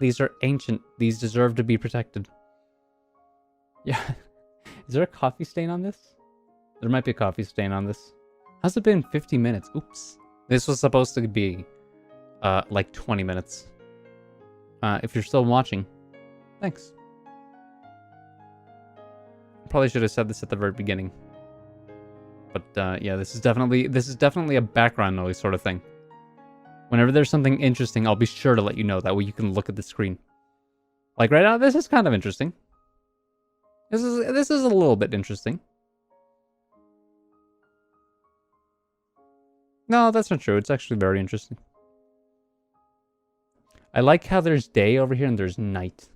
These are ancient. These deserve to be protected. Yeah. Is there a coffee stain on this? There might be a coffee stain on this. How's it been 50 minutes? Oops. This was supposed to be, like 20 minutes. If you're still watching, thanks. Probably should have said this at the very beginning. But yeah, this is definitely a background noise sort of thing. Whenever there's something interesting, I'll be sure to let you know. That way you can look at the screen. Like right now, this is kind of interesting. This is a little bit interesting. No, that's not true. It's actually very interesting. I like how there's day over here and there's night.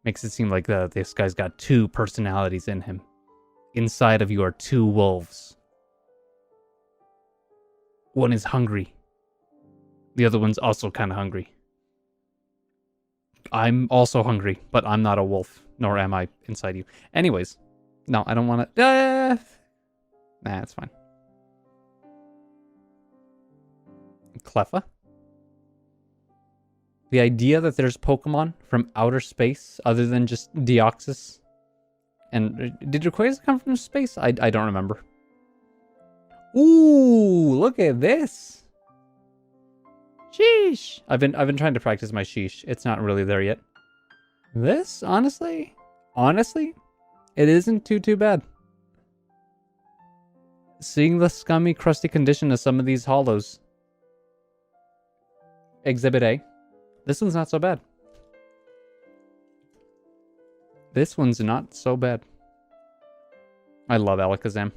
Makes it seem like this guy's got two personalities in him. Inside of you are two wolves. One is hungry. The other one's also kind of hungry. I'm also hungry, but I'm not a wolf, nor am I inside you. Anyways, no, I don't want to... Nah, it's fine. Cleffa. The idea that there's Pokemon from outer space other than just Deoxys. And did Rayquaza come from space? I don't remember. Ooh, look at this. Sheesh. I've been trying to practice my sheesh. It's not really there yet. This, honestly, it isn't too bad. Seeing the scummy, crusty condition of some of these hollows. Exhibit A. This one's not so bad. This one's not so bad. I love Alakazam.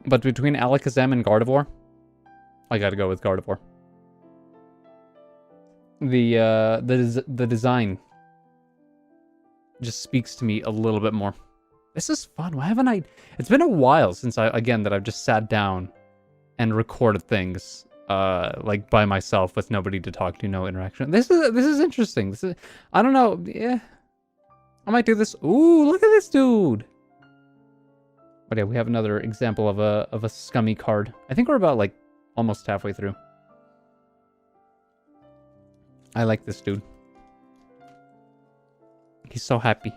But between Alakazam and Gardevoir, I gotta go with Gardevoir. The design just speaks to me a little bit more. This is fun. Why haven't I... It's been a while since I've just sat down and recorded things like by myself with nobody to talk to, no interaction. This is interesting. This is, I don't know. Yeah, I might do this. Ooh, look at this dude. But yeah, we have another example of a scummy card. I think we're about like almost halfway through. I like this dude. He's so happy.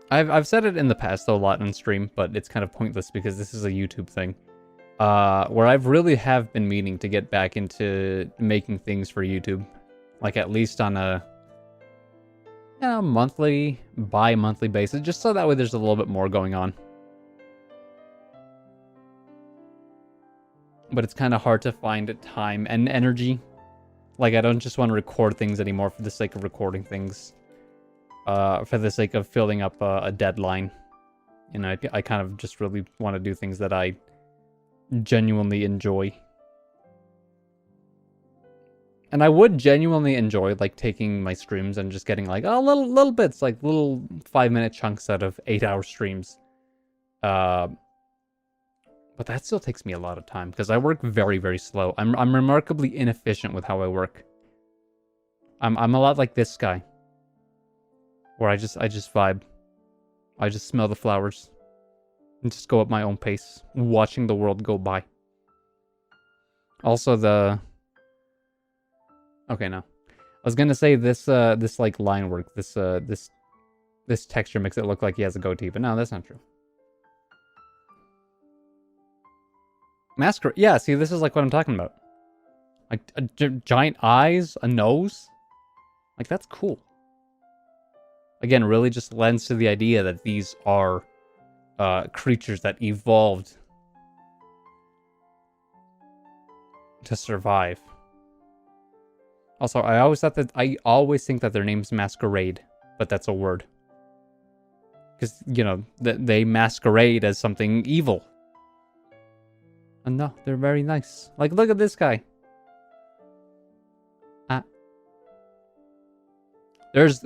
I've said it in the past though, a lot on stream, but it's kind of pointless because this is a YouTube thing. Where I've really have been meaning to get back into making things for YouTube. Like at least on a monthly, bi-monthly basis, just so that way there's a little bit more going on. But it's kind of hard to find time and energy. Like I don't just want to record things anymore for the sake of recording things. For the sake of filling up a deadline. You know, I kind of just really want to do things that I genuinely enjoy. And I would genuinely enjoy like taking my streams and just getting like little bits, like little 5-minute chunks out of 8-hour streams. But that still takes me a lot of time because I work very, very slow. I'm remarkably inefficient with how I work. I'm a lot like this guy. Where I just vibe. I just smell the flowers. And just go at my own pace. Watching the world go by. Also the... Okay, no. I was gonna say this like line work, this texture makes it look like he has a goatee, but no, that's not true. Masquerade. Yeah, see, this is like what I'm talking about. Like giant eyes, a nose. Like that's cool. Again, really just lends to the idea that these are creatures that evolved to survive. Also, I always think that their name's Masquerade, but that's a word. Because, you know, they masquerade as something evil. And no, they're very nice. Like, look at this guy.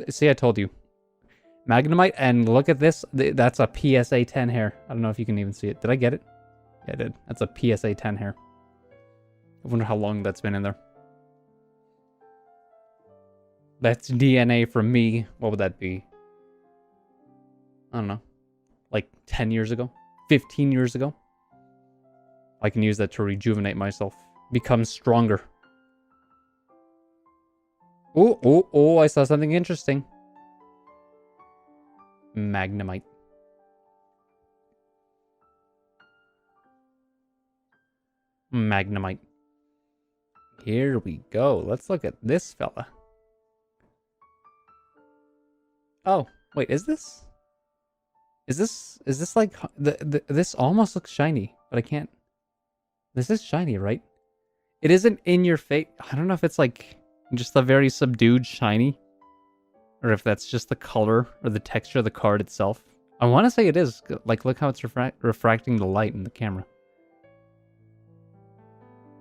See, I told you. Magnemite, and look at this. That's a PSA 10 hair. I don't know if you can even see it. Did I get it? Yeah, I did. That's a PSA 10 hair. I wonder how long that's been in there. That's DNA from me. What would that be? I don't know. Like 10 years ago? 15 years ago? I can use that to rejuvenate myself. Become stronger. Oh, I saw something interesting. Magnemite. Magnemite. Here we go. Let's look at this fella. Oh, wait, is this? Is this like this almost looks shiny, but I can't. This is shiny, right? It isn't in your face. I don't know if it's like just a very subdued shiny. Or if that's just the color or the texture of the card itself. I want to say it is. Like, look how it's refracting the light in the camera.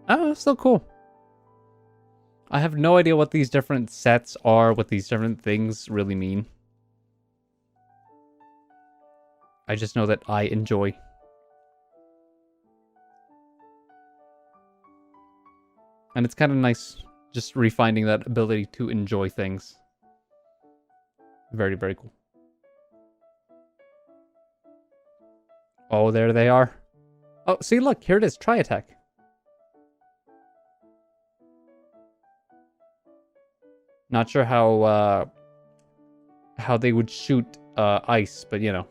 Oh, it's still cool. I have no idea what these different sets are, what these different things really mean. I just know that I enjoy. And it's kind of nice just refinding that ability to enjoy things. Very, very cool. Oh, there they are. Oh, see, look, here it is. Try attack. Not sure how they would shoot ice, but you know,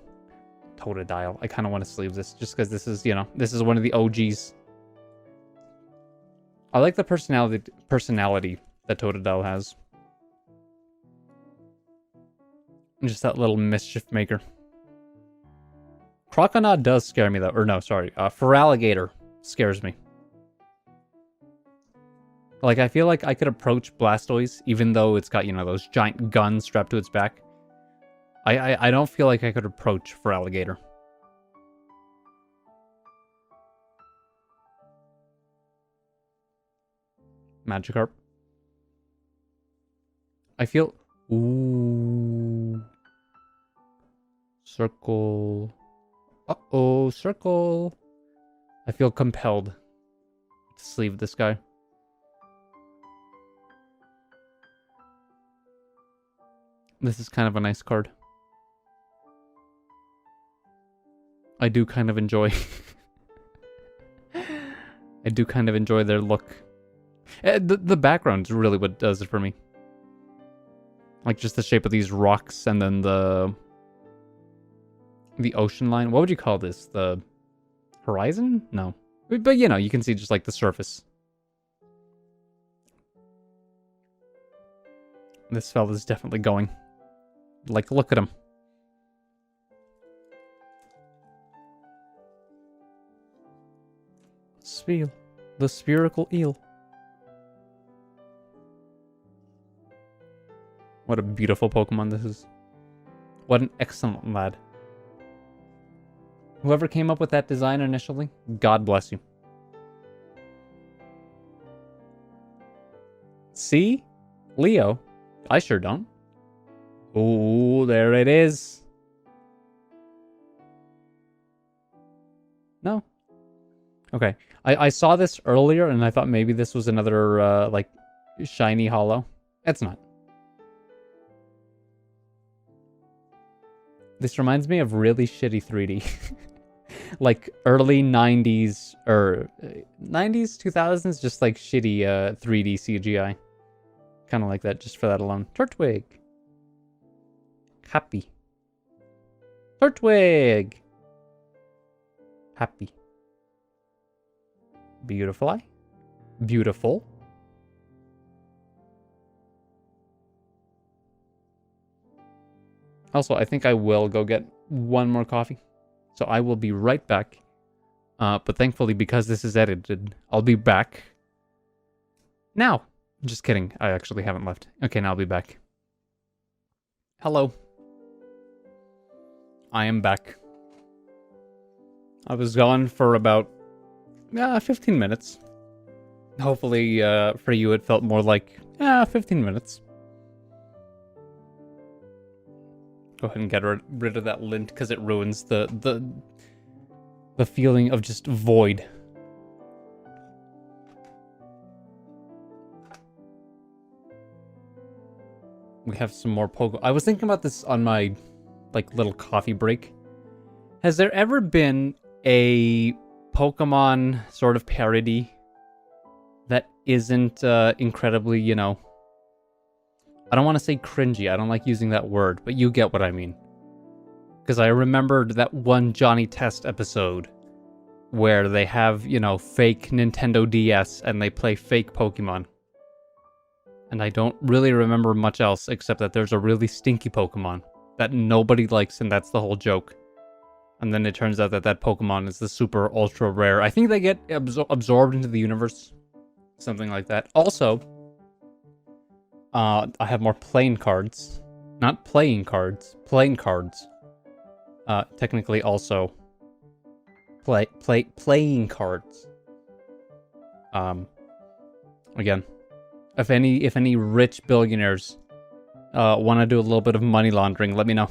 Totodile. I kind of want to sleeve this just because this is, you know, this is one of the OGs. I like the personality that Totodile has. And just that little mischief maker. Croconaw does scare me though, or no, sorry, Feraligatr scares me. Like, I feel like I could approach Blastoise, even though it's got, you know, those giant guns strapped to its back. I don't feel like I could approach Feraligatr. Magikarp. I feel... Ooh. Circle. Uh-oh, circle. I feel compelled to sleeve this guy. This is kind of a nice card. I do kind of enjoy... I do kind of enjoy their look. The background is really what does it for me. Like just the shape of these rocks and then the ocean line. What would you call this? The horizon? No. But you know, you can see just like the surface. This fella's definitely going. Like, look at him. Spiel. The spherical eel. What a beautiful Pokemon this is. What an excellent lad. Whoever came up with that design initially, God bless you. See? Leo? I sure don't. Oh, there it is. No. Okay. I saw this earlier and I thought maybe this was another, like, shiny holo. It's not. This reminds me of really shitty 3D. Like early 90s or 90s, 2000s, just like shitty 3D CGI. Kind of like that just for that alone. Turtwig. Happy. Turtwig. Happy. Beautiful. Beautiful. Also, I think I will go get one more coffee. So I will be right back. But thankfully, because this is edited, I'll be back now. Just kidding. I actually haven't left. Okay, now I'll be back. Hello. I am back. I was gone for about 15 minutes. Hopefully, for you, it felt more like 15 minutes. Go ahead and get rid of that lint because it ruins the feeling of just void. We have some more Pogo. I was thinking about this on my like little coffee break. Has there ever been a Pokemon sort of parody that isn't incredibly, you know, I don't want to say cringy. I don't like using that word, but you get what I mean. Because I remembered that one Johnny Test episode where they have, you know, fake Nintendo DS and they play fake Pokemon. And I don't really remember much else except that there's a really stinky Pokemon that nobody likes, and that's the whole joke. And then it turns out that that Pokemon is the super ultra rare. I think they get absorbed into the universe. Something like that. Also, I have more playing cards. Not playing cards. Playing cards. Technically also playing cards. Again, if any rich billionaires want to do a little bit of money laundering, let me know.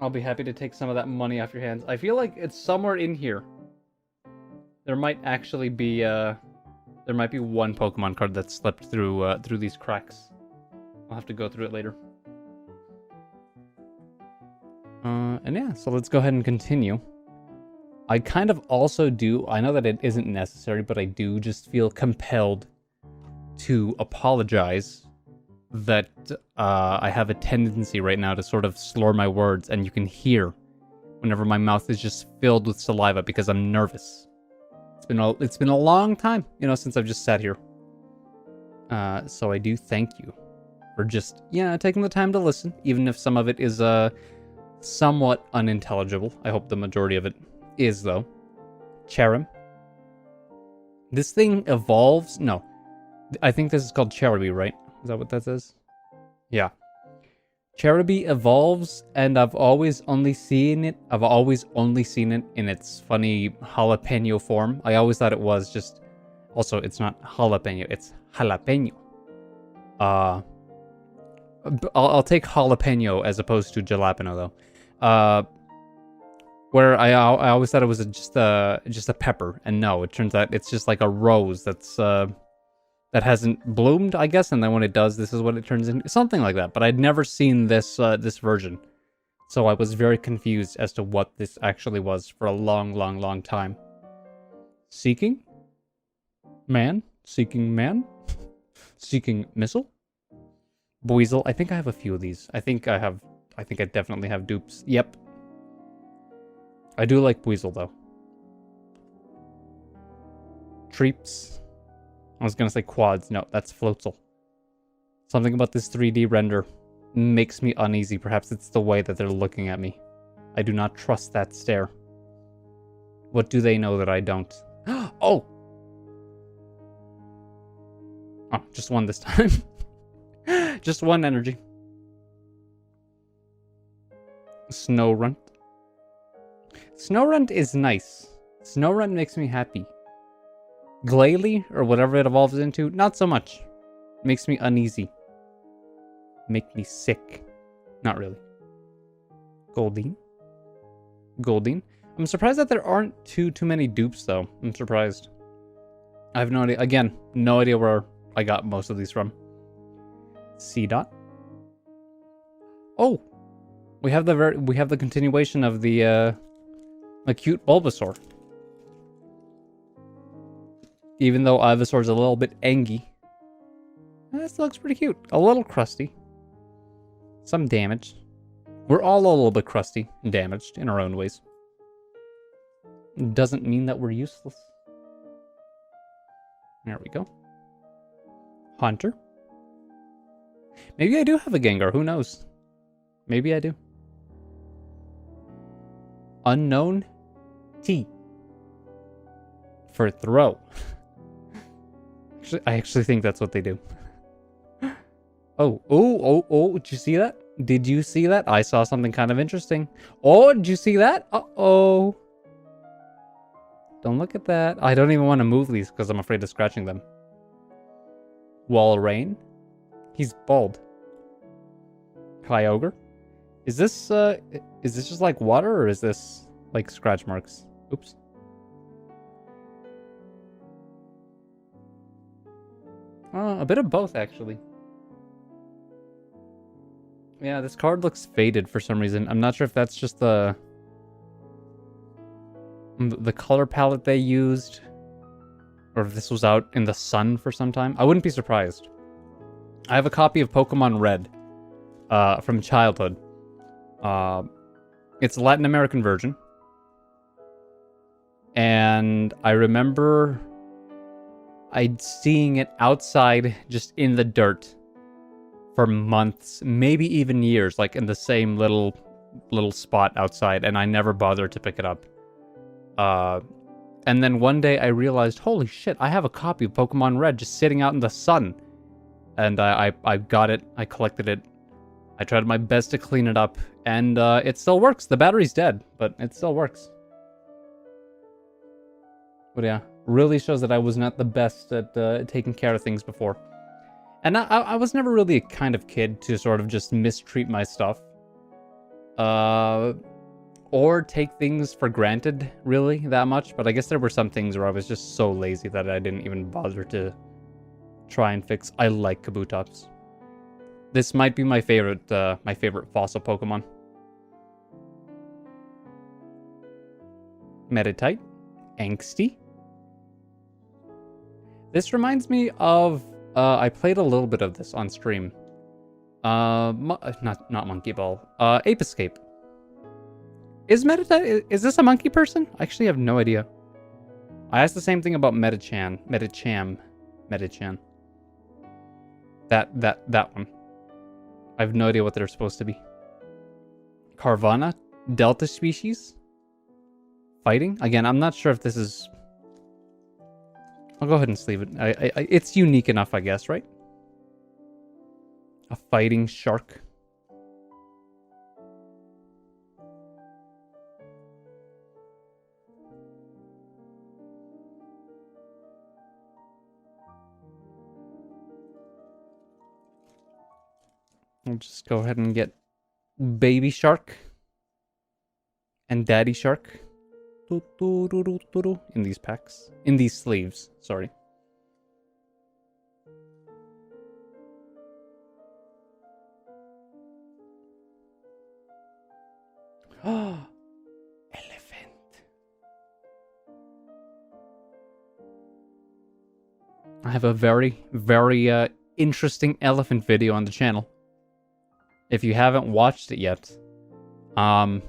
I'll be happy to take some of that money off your hands. I feel like it's somewhere in here. There might actually be there might be one Pokemon card that slipped through these cracks. I'll have to go through it later. And yeah, so let's go ahead and continue. I kind of also do, I know that it isn't necessary, but I do just feel compelled to apologize that I have a tendency right now to sort of slur my words, and you can hear whenever my mouth is just filled with saliva because I'm nervous. It's been a long time, you know, since I've just sat here. So I do thank you for just, taking the time to listen, even if some of it is somewhat unintelligible. I hope the majority of it is, though. Cherim. This thing evolves. No, I think this is called Cherubi, right? Is that what that says? Yeah. Cherubi evolves, and I've always only seen it in its funny jalapeno form. I always thought it was just. Also, it's not jalapeno, it's jalapeno. I'll take jalapeno as opposed to jalapeno, though. Where I always thought it was just a pepper, and no, it turns out it's just like a rose that's that hasn't bloomed, I guess, and then when it does, this is what it turns into, something like that. But I'd never seen this this version, so I was very confused as to what this actually was for a long time. Seeking man, seeking missile. Buizel. I think I have a few of these. I think I definitely have dupes. Yep. I do like Buizel, though. Treeps. I was gonna say quads. No, that's Floatzel. Something about this 3D render makes me uneasy. Perhaps it's the way that they're looking at me. I do not trust that stare. What do they know that I don't? Oh! Oh, just one this time. Just one energy. Snorunt. Snorunt is nice. Snorunt makes me happy. Glalie, or whatever it evolves into, not so much. Makes me uneasy. Make me sick. Not really. Goldeen. I'm surprised that there aren't too many dupes, though. I'm surprised. I have no idea. Again, no idea where I got most of these from. C-Dot. Oh! We have the continuation of the cute Bulbasaur. Even though Ivysaur's a little bit angy. This looks pretty cute. A little crusty. Some damage. We're all a little bit crusty and damaged in our own ways. Doesn't mean that we're useless. There we go. Hunter. Maybe I do have a Gengar, who knows? Maybe I do. Unknown T. For throw. I actually think that's what they do. Oh, did you see that? Did you see that? I saw something kind of interesting. Oh, did you see that? Uh-oh. Don't look at that. I don't even want to move these because I'm afraid of scratching them. Walrein. He's bald. Kyogre. Is this just like water, or is this like scratch marks? Oops. A bit of both, actually. Yeah, this card looks faded for some reason. I'm not sure if that's just the color palette they used, or if this was out in the sun for some time. I wouldn't be surprised. I have a copy of Pokemon Red from childhood. It's a Latin American version. And I remember seeing it outside just in the dirt for months, maybe even years, like in the same little spot outside, and I never bothered to pick it up. And then one day I realized, holy shit, I have a copy of Pokemon Red just sitting out in the sun. And I got it. I collected it. I tried my best to clean it up. And it still works. The battery's dead, but it still works. But yeah, really shows that I was not the best at taking care of things before. And I was never really a kind of kid to sort of just mistreat my stuff. Or take things for granted, really, that much. But I guess there were some things where I was just so lazy that I didn't even bother to try and fix. I like Kabutops. This might be my favorite fossil Pokemon. Meditite. Angsty. This reminds me of... I played a little bit of this on stream. Not Monkey Ball. Ape Escape. Is Meditite... Is this a monkey person? I actually have no idea. I asked the same thing about Medicham. That one. I have no idea what they're supposed to be. Carvana? Delta species? Fighting? Again, I'm not sure if this is... I'll go ahead and sleeve it. It's unique enough, I guess, right? A fighting shark. We'll just go ahead and get baby shark and daddy shark in these packs. In these sleeves, sorry. Oh, elephant. I have a very, very interesting elephant video on the channel. If you haven't watched it yet, I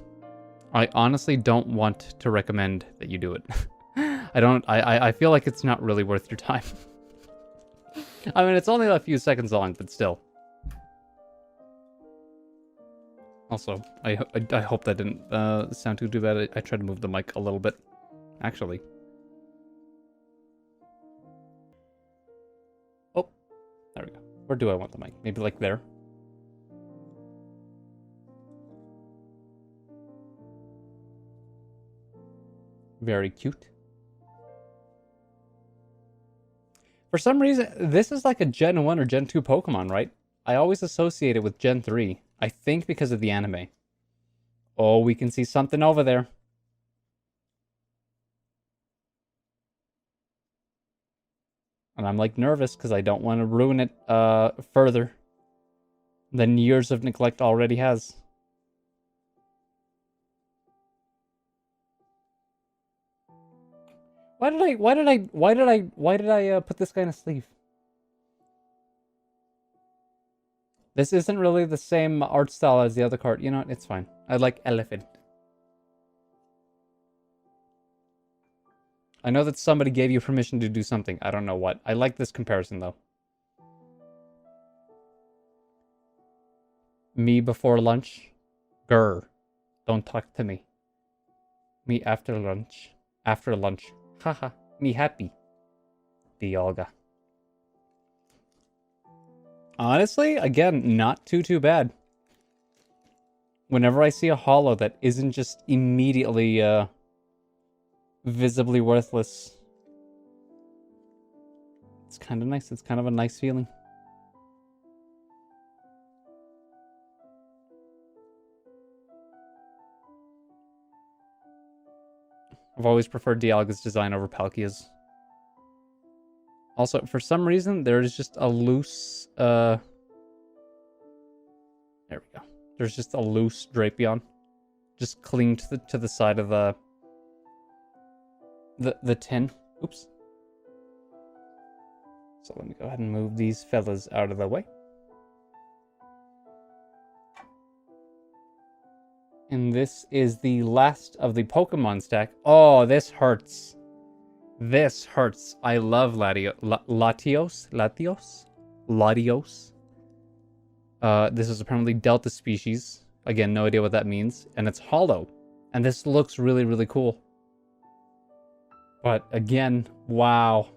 honestly don't want to recommend that you do it. I feel like it's not really worth your time. I mean, it's only a few seconds long, but still. Also, I hope that didn't sound too bad. I tried to move the mic a little bit, actually. Oh, there we go. Where do I want the mic? Maybe like there? Very cute. For some reason, this is like a Gen 1 or Gen 2 Pokemon, right? I always associate it with Gen 3. I think because of the anime. Oh, we can see something over there. And I'm like nervous because I don't want to ruin it further than years of neglect already has. Why did I put this guy in a sleeve? This isn't really the same art style as the other card. You know what? It's fine. I like elephant. I know that somebody gave you permission to do something. I don't know what. I like this comparison, though. Me before lunch? Grr. Don't talk to me. Me after lunch. After lunch. Haha. Me happy. Dialga. Honestly, again, not too bad. Whenever I see a holo that isn't just immediately visibly worthless, it's kind of nice. It's kind of a nice feeling. I've always preferred Dialga's design over Palkia's. Also, for some reason, there's just a loose, there we go. There's just a loose Drapion. Just clinging to the side of the tin. Oops. So let me go ahead and move these fellas out of the way. And this is the last of the Pokemon stack. Oh, this hurts. This hurts. I love Latios. This is apparently Delta species. Again, no idea what that means. And it's hollow. And this looks really, really cool. But again, wow.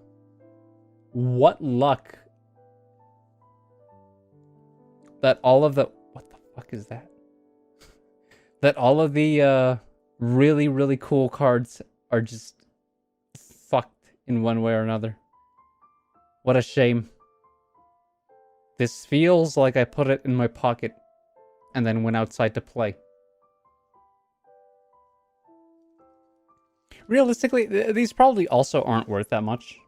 What luck that all of the... What the fuck is that? That all of the really, really cool cards are just fucked in one way or another. What a shame. This feels like I put it in my pocket and then went outside to play. Realistically, these probably also aren't worth that much.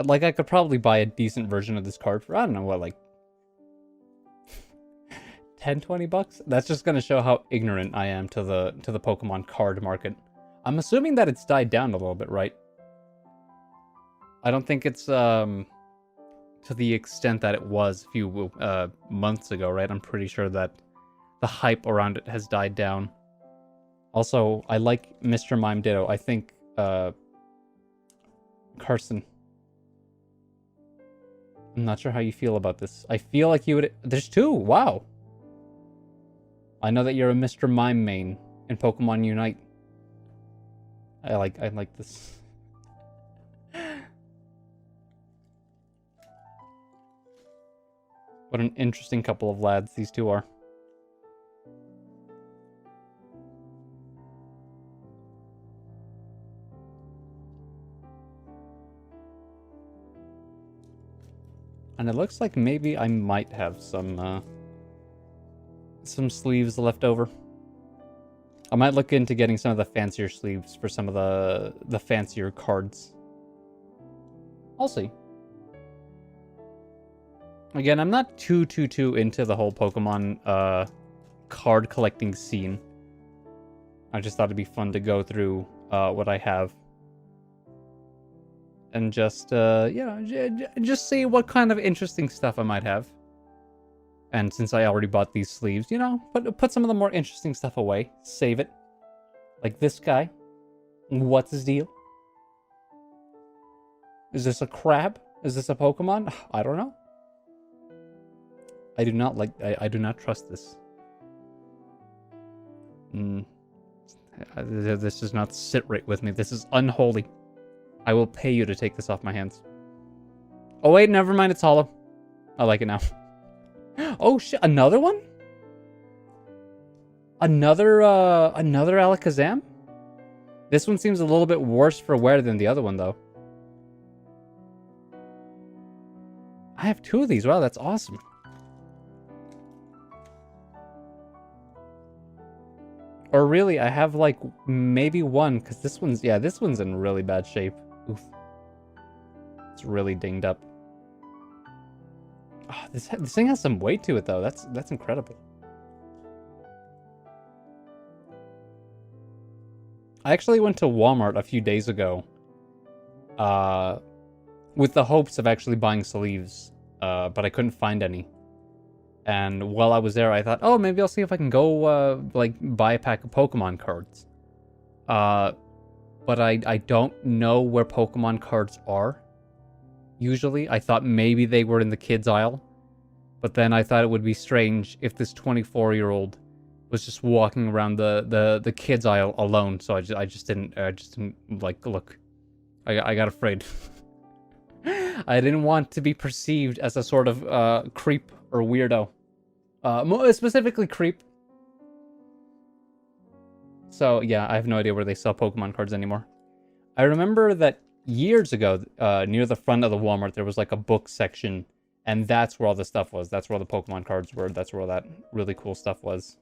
Like, I could probably buy a decent version of this card for, I don't know, what, like... 10, 20 bucks? That's just gonna show how ignorant I am to the Pokemon card market. I'm assuming that it's died down a little bit, right? I don't think it's, to the extent that it was a few months ago, right? I'm pretty sure that the hype around it has died down. Also, I like Mr. Mime Ditto. I think, Carson. I'm not sure how you feel about this. I feel like you would... There's two! Wow! I know that you're a Mr. Mime main in Pokemon Unite. I like this. What an interesting couple of lads these two are. And it looks like maybe I might have some sleeves left over. I might look into getting some of the fancier sleeves for some of the fancier cards. I'll see. Again, I'm not too into the whole Pokemon card collecting scene. I just thought it'd be fun to go through what I have. And just, just see what kind of interesting stuff I might have. And since I already bought these sleeves, you know, put some of the more interesting stuff away. Save it. Like this guy. What's his deal? Is this a crab? Is this a Pokemon? I don't know. I do not like... I do not trust this. This does not sit right with me. This is unholy. I will pay you to take this off my hands. Oh wait, never mind. It's hollow. I like it now. Oh shit! Another one? Another Alakazam? This one seems a little bit worse for wear than the other one, though. I have two of these. Wow, that's awesome. Or really, I have like maybe one, because this one's in really bad shape. Oof. It's really dinged up. Oh, this thing has some weight to it, though. That's incredible. I actually went to Walmart a few days ago, with the hopes of actually buying sleeves, but I couldn't find any. And while I was there, I thought, oh, maybe I'll see if I can go, like, buy a pack of Pokemon cards. But I don't know where Pokemon cards are. Usually, I thought maybe they were in the kids' aisle. But then I thought it would be strange if this 24-year-old was just walking around the kids' aisle alone. So I just didn't like look. I got afraid. I didn't want to be perceived as a sort of creep or weirdo. Specifically creep. So yeah, I have no idea where they sell Pokemon cards anymore. I remember that years ago, near the front of the Walmart, there was like a book section, and that's where all the stuff was. That's where all the Pokemon cards were. That's where all that really cool stuff was.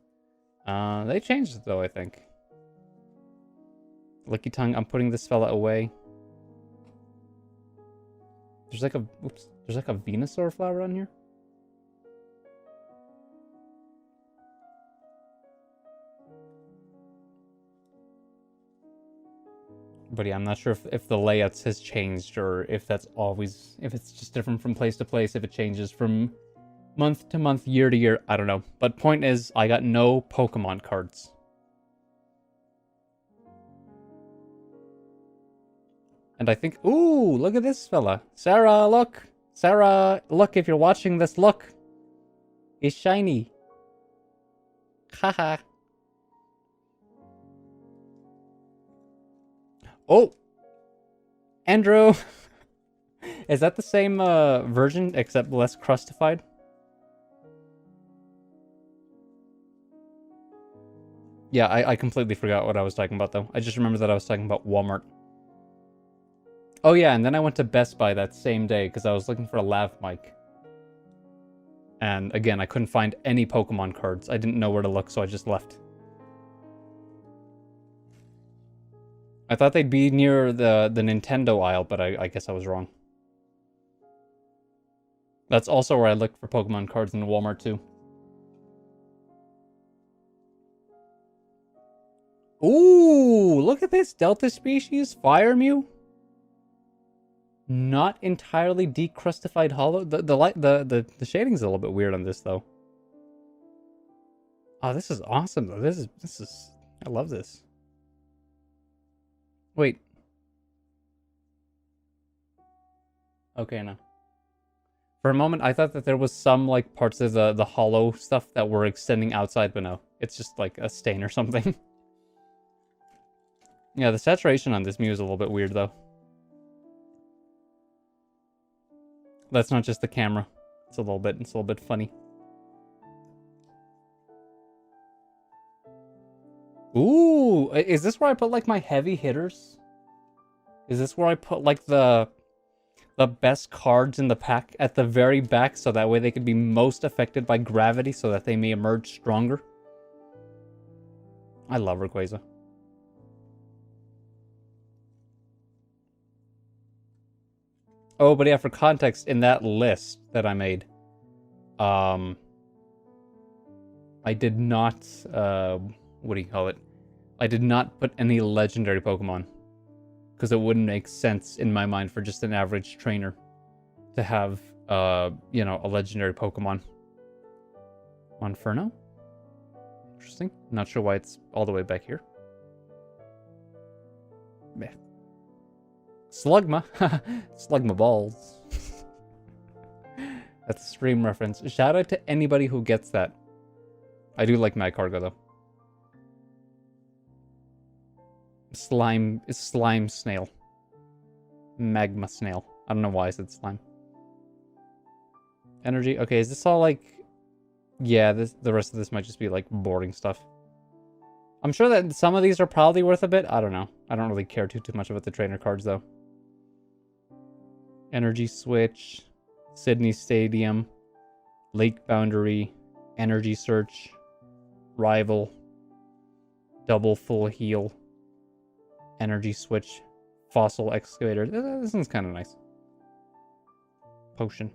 They changed it though, I think. Licky Tongue, I'm putting this fella away. There's like a Venusaur flower on here. But yeah, I'm not sure if the layouts has changed, or if that's always... If it's just different from place to place, if it changes from month to month, year to year, I don't know. But point is, I got no Pokemon cards. And I think... Ooh, look at this fella. Sarah, look! Sarah, look, if you're watching this, look! It's shiny. Haha. Oh! Andrew! Is that the same version, except less crustified? Yeah, I completely forgot what I was talking about, though. I just remember that I was talking about Walmart. Oh, yeah, and then I went to Best Buy that same day because I was looking for a lav mic. And again, I couldn't find any Pokemon cards. I didn't know where to look, so I just left. I thought they'd be near the Nintendo aisle, but I guess I was wrong. That's also where I looked for Pokemon cards in Walmart, too. Ooh, look at this Delta species, Fire Mew. Not entirely decrustified hollow. The shading's a little bit weird on this though. Oh, this is awesome though. This is I love this. Wait. Okay, no. For a moment, I thought that there was some like parts of the hollow stuff that were extending outside, but no, it's just like a stain or something. Yeah, the saturation on this Mew is a little bit weird though. That's not just the camera. It's a little bit funny. Ooh, is this where I put like my heavy hitters? Is this where I put like the best cards in the pack at the very back so that way they could be most affected by gravity so that they may emerge stronger? I love Rayquaza. Oh, but yeah, for context, in that list that I made, I did not, what do you call it? I did not put any legendary Pokemon. Because it wouldn't make sense in my mind for just an average trainer to have, you know, a legendary Pokemon. Monferno? Interesting. Not sure why it's all the way back here. Meh. Slugma. Slugma balls. That's a stream reference. Shout out to anybody who gets that. I do like Magcargo though. Slime snail. Magma snail. I don't know why I said slime. Energy. Okay, is this all like... Yeah, the rest of this might just be like boring stuff. I'm sure that some of these are probably worth a bit. I don't know. I don't really care too much about the trainer cards though. Energy Switch, Sydney Stadium, Lake Boundary, Energy Search, Rival, Double Full Heal, Energy Switch, Fossil Excavator. This one's kind of nice. Potion.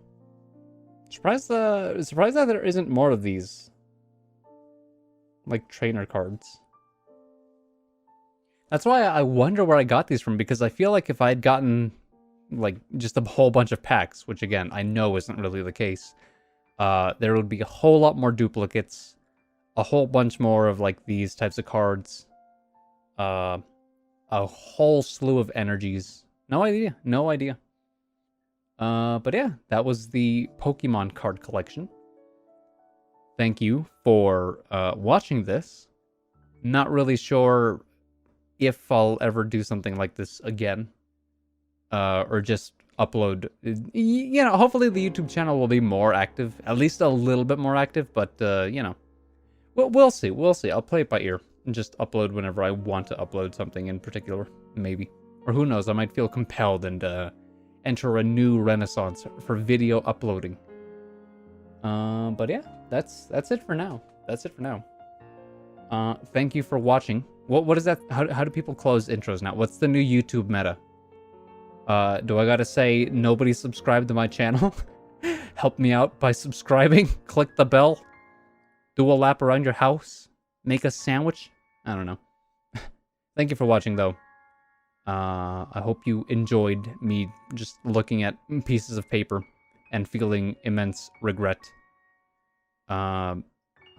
Surprised that there isn't more of these, like trainer cards. That's why I wonder where I got these from, because I feel like if I had gotten like just a whole bunch of packs, which again I know isn't really the case, there would be a whole lot more duplicates, a whole bunch more of like these types of cards, a whole slew of energies. No idea. But yeah, that was the Pokemon card collection. Thank you for watching this. Not really sure if I'll ever do something like this again. Or just upload. You know, hopefully the YouTube channel will be more active. At least a little bit more active, but, you know. We'll see. I'll play it by ear. And just upload whenever I want to upload something in particular. Maybe. Or who knows, I might feel compelled and, enter a new renaissance for video uploading. But yeah, that's it for now. Thank you for watching. What is that? How do people close intros now? What's the new YouTube meta? Do I gotta say nobody subscribed to my channel? Help me out by subscribing. Click the bell. Do a lap around your house. Make a sandwich. I don't know. Thank you for watching though. I hope you enjoyed me just looking at pieces of paper and feeling immense regret. I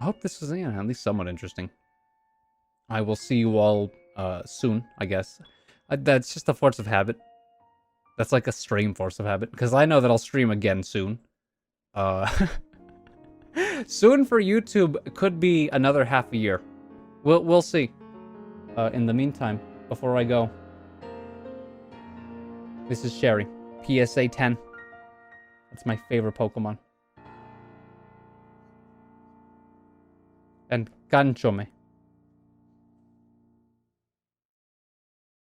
hope this was, you know, at least somewhat interesting. I will see you all soon, I guess. That's just a force of habit. That's like a stream force of habit, because I know that I'll stream again soon. Soon for YouTube could be another half a year. We'll see. In the meantime, before I go, this is Sherry. PSA 10. That's my favorite Pokemon. And Ganchome.